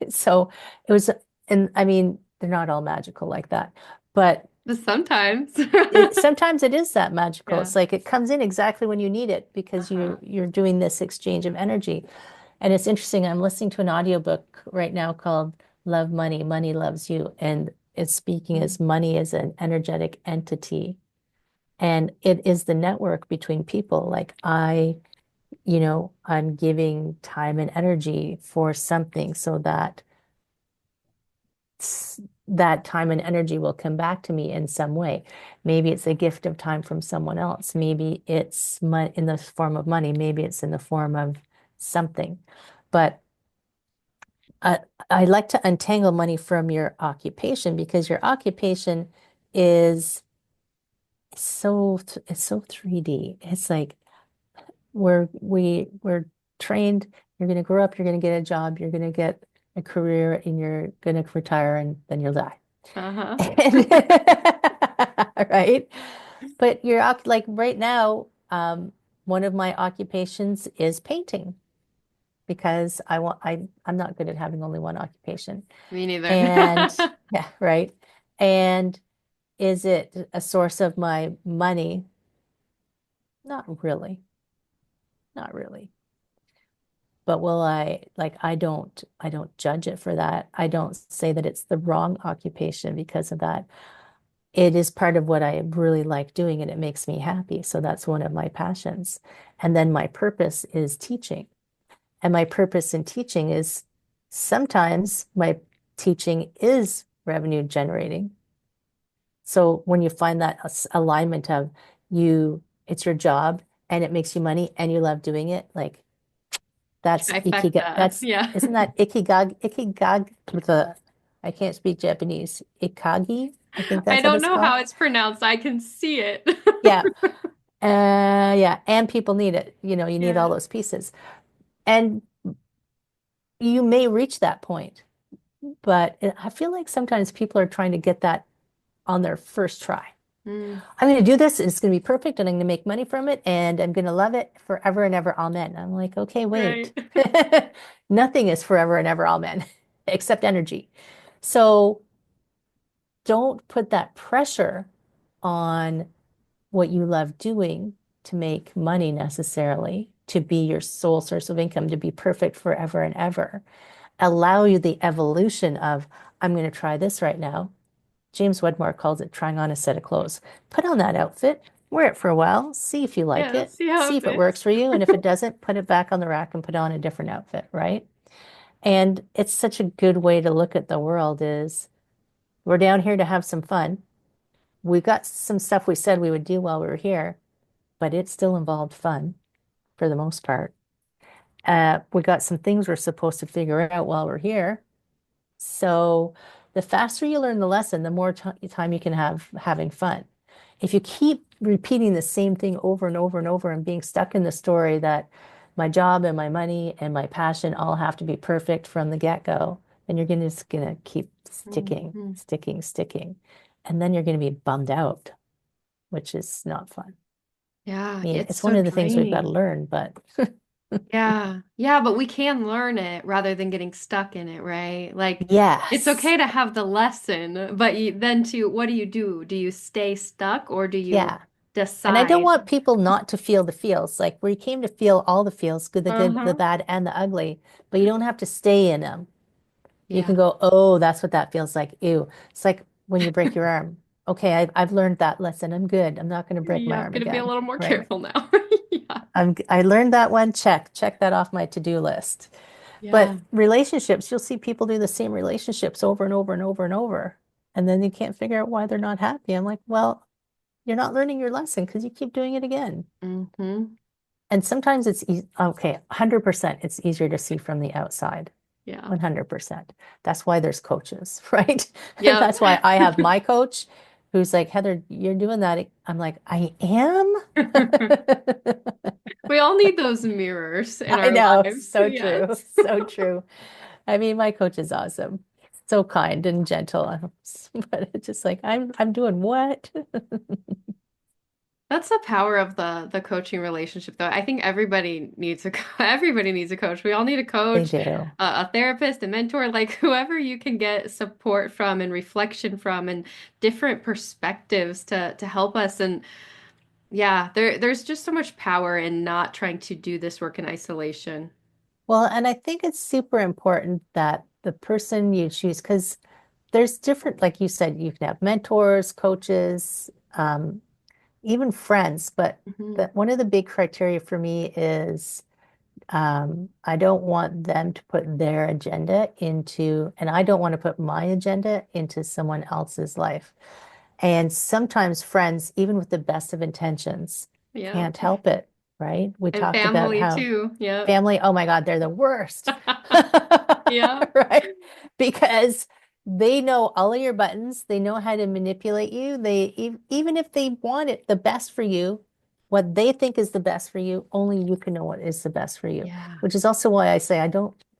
Speaker 2: So it was, and I mean, they're not all magical like that, but
Speaker 1: But sometimes.
Speaker 2: sometimes it is that magical.
Speaker 1: Yeah.
Speaker 2: It's like it comes in exactly when you need it because
Speaker 1: Uh-huh.
Speaker 2: you're doing this exchange of energy. And it's interesting. I'm listening to an audiobook right now called Love Money, Money Loves You. And it's speaking
Speaker 1: Mm.
Speaker 2: as money is an energetic entity. And it is the network between people. Like I'm giving time and energy for something so that that time and energy will come back to me in some way. Maybe it's a gift of time from someone else. Maybe it's in the form of money. Maybe it's in the form of something. But uh, I like to untangle money from your occupation because your occupation is it's so 3D. It's like we're trained. You're going to grow up. You're going to get a job. You're going to get a career, and you're going to retire, and then you'll die.
Speaker 1: Uh-huh.
Speaker 2: And right? But like right now, one of my occupations is painting because I'm not good at having only one occupation.
Speaker 1: Me neither.
Speaker 2: And yeah, right. And is it a source of my money? Not really. Not really. But will I like I don't judge it for that. I don't say that it's the wrong occupation because of that. It is part of what I really like doing and it makes me happy. So that's one of my passions. And then my purpose is teaching. And my purpose in teaching is sometimes my teaching is revenue generating. So when you find that alignment of it's your job and it makes you money and you love doing it, like that's ikigai.
Speaker 1: Trifecta. Yeah.
Speaker 2: Isn't that ikigag with I can't speak Japanese. Ikagi, I think
Speaker 1: I
Speaker 2: that's what
Speaker 1: don't
Speaker 2: it's
Speaker 1: know
Speaker 2: called.
Speaker 1: how it's pronounced. I can see it.
Speaker 2: Yeah. Yeah. And people need it. You need all
Speaker 1: Yeah.
Speaker 2: those pieces. And you may reach that point, but I feel like sometimes people are trying to get that on their first try.
Speaker 1: Mm,
Speaker 2: I'm going to do this, and it's going to be perfect, and I'm going to make money from it, and I'm going to love it forever and ever. Amen. I'm like, okay,
Speaker 1: right.
Speaker 2: wait. Nothing is forever and ever. Amen, except energy. So don't put that pressure on what you love doing to make money necessarily, to be your sole source of income, to be perfect forever and ever. Allow you the evolution of, I'm going to try this right now. James Wedmore calls it trying on a set of clothes. Put on that outfit, wear it for a while, see if you like
Speaker 1: Yeah,
Speaker 2: it,
Speaker 1: see how
Speaker 2: see
Speaker 1: it
Speaker 2: if it works
Speaker 1: fits.
Speaker 2: for you. And if it doesn't, put it back on the rack and put on a different outfit, right? And it's such a good way to look at the world is we're down here to have some fun. We've got some stuff we said we would do while we were here, but it still involved fun for the most part. We got some things we're supposed to figure out while we're here. So the faster you learn the lesson, the more time you can have having fun. If you keep repeating the same thing over and over and over and being stuck in the story that my job and my money and my passion all have to be perfect from the get-go, then you're just gonna keep sticking,
Speaker 1: Mhm.
Speaker 2: sticking, sticking. And then you're gonna be bummed out, which is not fun. I
Speaker 1: Yeah,
Speaker 2: mean,
Speaker 1: it's
Speaker 2: it's one
Speaker 1: so
Speaker 2: of the things we've got to
Speaker 1: draining.
Speaker 2: learn, but
Speaker 1: Yeah. Yeah, but we can learn it rather than getting stuck in it, right? Like it's
Speaker 2: yes.
Speaker 1: okay to have the lesson, but then what do you do? Do you stay stuck or do you
Speaker 2: Yeah. And I don't
Speaker 1: decide?
Speaker 2: want people not to feel the feels. Like we came to feel all the feels, good, the
Speaker 1: Uh-huh.
Speaker 2: bad, and the ugly, but you don't have to stay in them. You
Speaker 1: Yeah.
Speaker 2: can go, oh, that's what that feels like. Ew. It's like when you break your arm. Okay, I've learned that lesson. I'm good. I'm not going to break my
Speaker 1: Yeah,
Speaker 2: arm
Speaker 1: gonna be a
Speaker 2: again.
Speaker 1: little more
Speaker 2: Right.
Speaker 1: careful now. Yeah.
Speaker 2: I learned that one. Check that off my to-do list.
Speaker 1: Yeah.
Speaker 2: But relationships, you'll see people do the same relationships over and over and over and over. And then you can't figure out why they're not happy. I'm like, well, you're not learning your lesson because you keep doing it again.
Speaker 1: Hmm.
Speaker 2: And sometimes it's okay, 100% it's easier to see from the outside.
Speaker 1: Yeah.
Speaker 2: 100%. That's why there's coaches, right?
Speaker 1: Yep.
Speaker 2: That's why I have my coach who's like, Heather, you're doing that. I'm like, I am.
Speaker 1: We all need those mirrors in
Speaker 2: I
Speaker 1: our
Speaker 2: know.
Speaker 1: lives.
Speaker 2: So true.
Speaker 1: Yes.
Speaker 2: So true. I mean, my coach is awesome. So kind and gentle. But it's just like I'm doing what?
Speaker 1: That's the power of the coaching relationship, though. I think everybody needs everybody needs a coach. We all need a
Speaker 2: They
Speaker 1: coach,
Speaker 2: do.
Speaker 1: a therapist, a mentor, like whoever you can get support from and reflection from and different perspectives to help us. And yeah, there's just so much power in not trying to do this work in isolation.
Speaker 2: Well, and I think it's super important that the person you choose, because there's different, like you said, you can have mentors, coaches, even friends, but
Speaker 1: Mhm.
Speaker 2: one of the big criteria for me is I don't want them to put their agenda into, and I don't want to put my agenda into someone else's life. And sometimes friends, even with the best of intentions,
Speaker 1: Yeah.
Speaker 2: can't help it, right? We
Speaker 1: And
Speaker 2: talked about
Speaker 1: family
Speaker 2: how
Speaker 1: too. Yep.
Speaker 2: family, oh my God, they're the worst.
Speaker 1: Yeah.
Speaker 2: Right? Because they know all of your buttons. They know how to manipulate you. Even if they want it the best for you, what they think is the best for you, only you can know what is the best for you.
Speaker 1: Yeah.
Speaker 2: Which is also why I say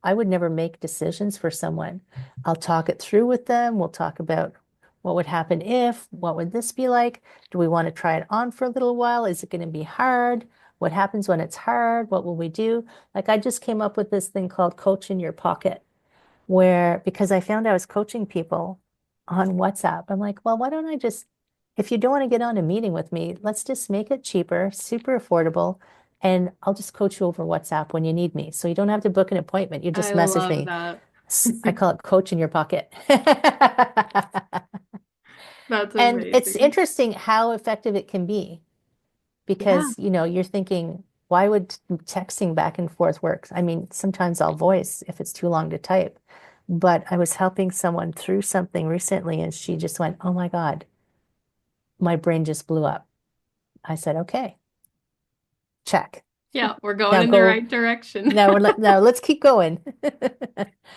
Speaker 2: I would never make decisions for someone. I'll talk it through with them. We'll talk about what would happen if, what would this be like? Do we want to try it on for a little while? Is it going to be hard? What happens when it's hard? What will we do? Like I just came up with this thing called Coach in Your Pocket, where because I found I was coaching people on WhatsApp, I'm like, well, why don't I just, if you don't want to get on a meeting with me, let's just make it cheaper, super affordable, and I'll just coach you over WhatsApp when you need me. So you don't have to book an appointment. You
Speaker 1: I
Speaker 2: just message
Speaker 1: love
Speaker 2: me.
Speaker 1: that.
Speaker 2: I call it Coach in Your Pocket.
Speaker 1: That's
Speaker 2: And it's
Speaker 1: amazing.
Speaker 2: interesting how effective it can be
Speaker 1: Yeah.
Speaker 2: because, you're thinking, why would texting back and forth work? I mean, sometimes I'll voice if it's too long to type. But I was helping someone through something recently and she just went, oh my God, my brain just blew up. I said, okay, check.
Speaker 1: Yeah, we're going
Speaker 2: Now
Speaker 1: in the
Speaker 2: go.
Speaker 1: right direction.
Speaker 2: Now let's keep going.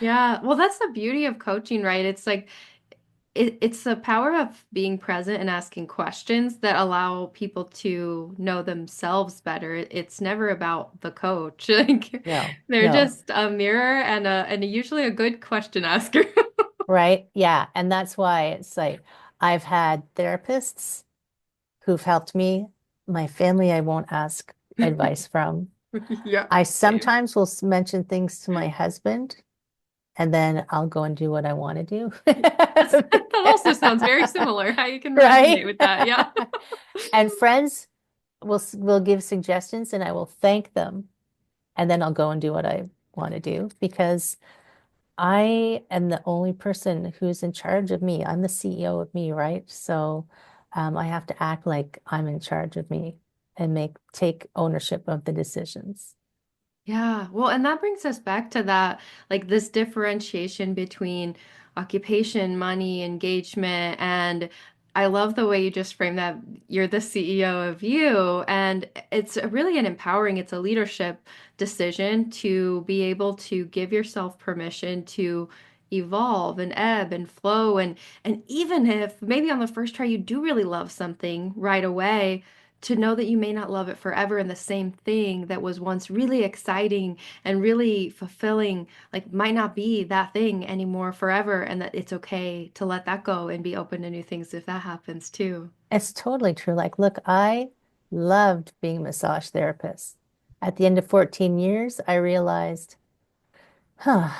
Speaker 1: Yeah, well, that's the beauty of coaching, right? It's like it's the power of being present and asking questions that allow people to know themselves better. It's never about the coach. Like
Speaker 2: No,
Speaker 1: they're
Speaker 2: no.
Speaker 1: just a mirror and usually a good question asker.
Speaker 2: Right? Yeah. And that's why it's like I've had therapists who've helped me. My family, I won't ask advice from.
Speaker 1: Yeah,
Speaker 2: I
Speaker 1: same.
Speaker 2: sometimes will mention things to my husband, and then I'll go and do what I want to do.
Speaker 1: That also sounds very similar. How you can resonate
Speaker 2: Right?
Speaker 1: with that. Yeah.
Speaker 2: And friends will give suggestions, and I will thank them, and then I'll go and do what I want to do because I am the only person who's in charge of me. I'm the CEO of me, right? So I have to act like I'm in charge of me and take ownership of the decisions.
Speaker 1: Yeah, well, and that brings us back to that, like this differentiation between occupation, money, engagement, and I love the way you just framed that you're the CEO of you, and it's really an empowering, it's a leadership decision to be able to give yourself permission to evolve and ebb and flow and even if maybe on the first try you do really love something right away to know that you may not love it forever and the same thing that was once really exciting and really fulfilling like might not be that thing anymore forever and that it's okay to let that go and be open to new things if that happens too.
Speaker 2: It's totally true. Like, look, I loved being a massage therapist. At the end of 14 years, I realized, huh,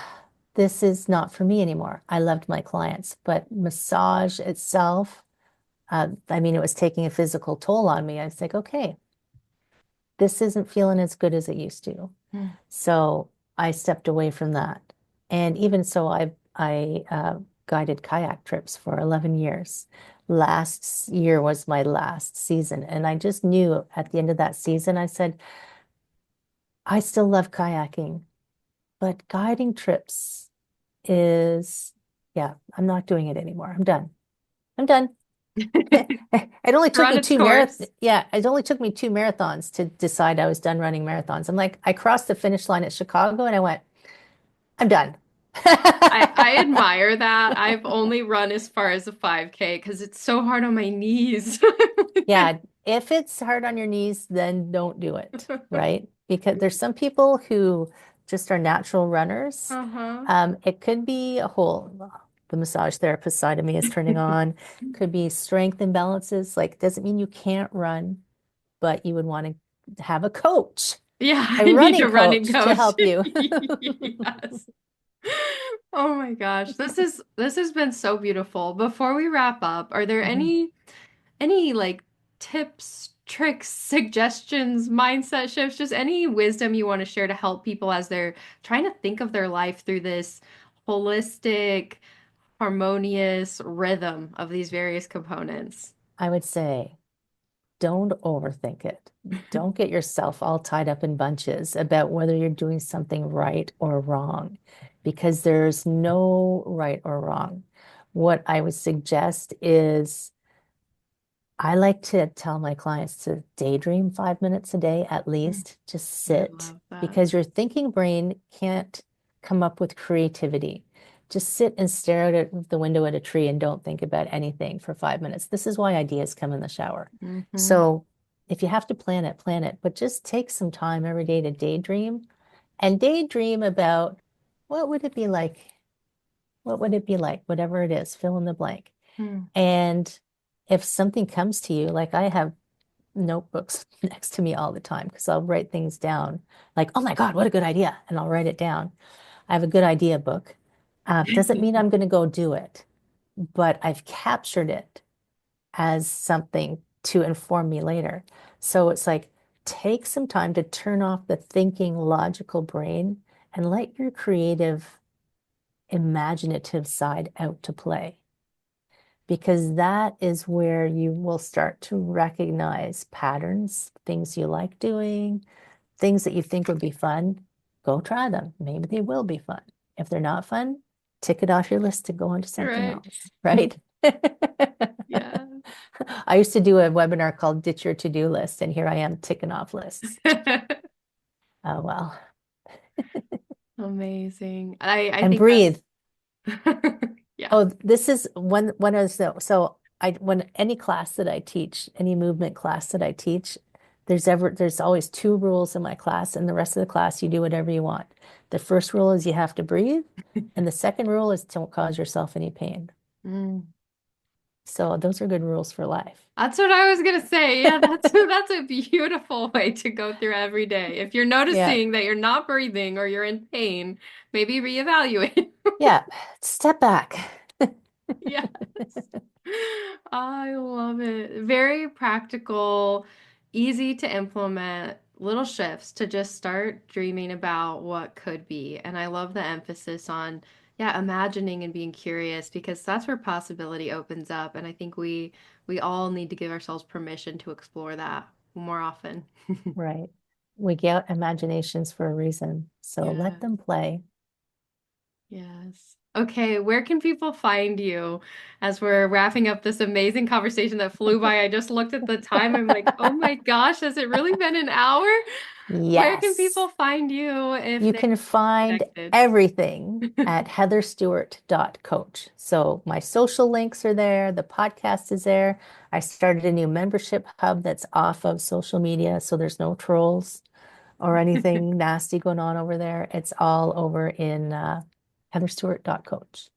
Speaker 2: this is not for me anymore. I loved my clients, but massage itself, I mean, it was taking a physical toll on me. I was like, okay, this isn't feeling as good as it used to.
Speaker 1: Mm.
Speaker 2: So I stepped away from that. And even so, I guided kayak trips for 11 years. Last year was my last season. And I just knew at the end of that season, I said, I still love kayaking, but guiding trips is, yeah, I'm not doing it anymore. I'm done. I'm done. It only took
Speaker 1: Run
Speaker 2: me
Speaker 1: its
Speaker 2: two
Speaker 1: course.
Speaker 2: yeah, it only took me two marathons to decide I was done running marathons. I'm like, I crossed the finish line at Chicago and I went, I'm done.
Speaker 1: I admire that. I've only run as far as a 5K because it's so hard on my knees.
Speaker 2: Yeah, if it's hard on your knees, then don't do it, right? Because there's some people who just are natural runners.
Speaker 1: Uh-huh.
Speaker 2: It could be the massage therapist side of me is turning on. Could be strength imbalances. Like, doesn't mean you can't run. but you would want to have a coach,
Speaker 1: Yeah,
Speaker 2: a
Speaker 1: I need
Speaker 2: running
Speaker 1: a running
Speaker 2: coach to
Speaker 1: coach.
Speaker 2: help you.
Speaker 1: Yes. Oh my gosh. This has been so beautiful. Before we wrap up, are there
Speaker 2: Mhm.
Speaker 1: any like tips, tricks, suggestions, mindset shifts, just any wisdom you want to share to help people as they're trying to think of their life through this holistic, harmonious rhythm of these various components?
Speaker 2: I would say, don't overthink it. Don't get yourself all tied up in bunches about whether you're doing something right or wrong, because there's no right or wrong. What I would suggest is I like to tell my clients to daydream 5 minutes a day at least. Just
Speaker 1: I
Speaker 2: sit
Speaker 1: love that.
Speaker 2: because your thinking brain can't come up with creativity. Just sit and stare out at the window at a tree and don't think about anything for 5 minutes. This is why ideas come in the shower.
Speaker 1: Hmm.
Speaker 2: So if you have to plan it, but just take some time every day to daydream and daydream about what would it be like? What would it be like? Whatever it is, fill in the blank.
Speaker 1: Hmm.
Speaker 2: And if something comes to you, like I have notebooks next to me all the time because I'll write things down like, oh my God, what a good idea. And I'll write it down. I have a good idea book. Doesn't mean I'm going to go do it, but I've captured it as something to inform me later. So it's like, take some time to turn off the thinking, logical brain and let your creative, imaginative side out to play, because that is where you will start to recognize patterns, things you like doing, things that you think would be fun. Go try them. Maybe they will be fun. If they're not fun, tick it off your list to go on to something
Speaker 1: Right.
Speaker 2: else, right?
Speaker 1: Yeah.
Speaker 2: I used to do a webinar called Ditch Your To-Do List, and here I am ticking off lists. Oh, well.
Speaker 1: Amazing. I
Speaker 2: And
Speaker 1: think
Speaker 2: breathe.
Speaker 1: that's yeah.
Speaker 2: Oh, this is one of the so I when any class that I teach, any movement class that I teach, there's always two rules in my class, and the rest of the class you do whatever you want. The first rule is you have to breathe, and the second rule is don't cause yourself any pain.
Speaker 1: Mm.
Speaker 2: So those are good rules for life.
Speaker 1: That's what I was gonna say. Yeah, that's a beautiful way to go through every day. If you're
Speaker 2: Yeah.
Speaker 1: noticing that you're not breathing or you're in pain, maybe reevaluate.
Speaker 2: Yeah. Step back.
Speaker 1: Yes. I love it. Very practical, easy to implement little shifts to just start dreaming about what could be. And I love the emphasis on, yeah, imagining and being curious because that's where possibility opens up. And I think we all need to give ourselves permission to explore that more often.
Speaker 2: Right. We get imaginations for a reason, so let
Speaker 1: Yeah.
Speaker 2: them play.
Speaker 1: Yes. Okay, where can people find you as we're wrapping up this amazing conversation that flew by? I just looked at the time. I'm like, oh my gosh, has it really been an hour? Where can
Speaker 2: Yes.
Speaker 1: people find you if
Speaker 2: You
Speaker 1: they
Speaker 2: can find
Speaker 1: connected?
Speaker 2: everything at heatherstewart.coach. So my social links are there, the podcast is there. I started a new membership hub that's off of social media, so there's no trolls or anything nasty going on over there. It's all over in heatherstewart.coach.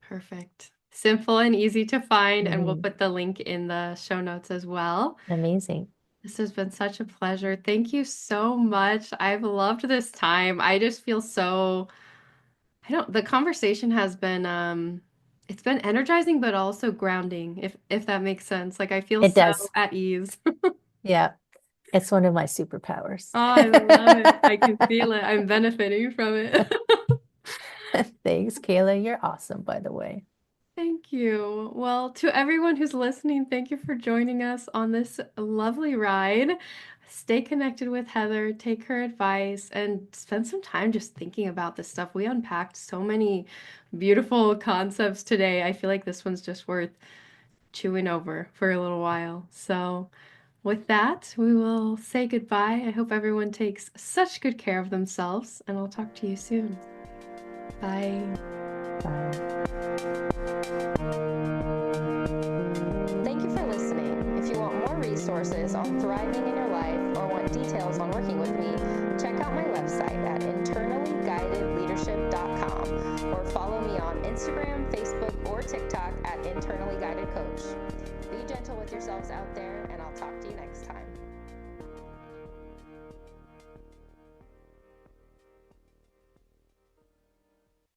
Speaker 1: Perfect. Simple and easy to find, and we'll
Speaker 2: Mhm.
Speaker 1: put the link in the show notes as well.
Speaker 2: Amazing.
Speaker 1: This has been such a pleasure. Thank you so much. I've loved this time. I just feel so I don't, the conversation has been it's been energizing but also grounding if that makes sense. Like I feel
Speaker 2: It
Speaker 1: so
Speaker 2: does.
Speaker 1: at ease.
Speaker 2: Yeah, it's one of my superpowers.
Speaker 1: Oh, I love it. I can feel it. I'm benefiting from it.
Speaker 2: Thanks, Kayla. You're awesome, by the way.
Speaker 1: Thank you. Well, to everyone who's listening, thank you for joining us on this lovely ride. Stay connected with Heather, take her advice, and spend some time just thinking about this stuff. We unpacked so many beautiful concepts today. I feel like this one's just worth chewing over for a little while. So, with that, we will say goodbye. I hope everyone takes such good care of themselves, and I'll talk to you soon. Bye.
Speaker 2: Bye.
Speaker 3: Thank you for listening. If you want more resources on thriving in your life or want details on working with me, check out my website at internallyguidedleadership.com or follow me on Instagram, Facebook, or TikTok at Internally Guided Coach. Be gentle with yourselves out there, and I'll talk to you next time.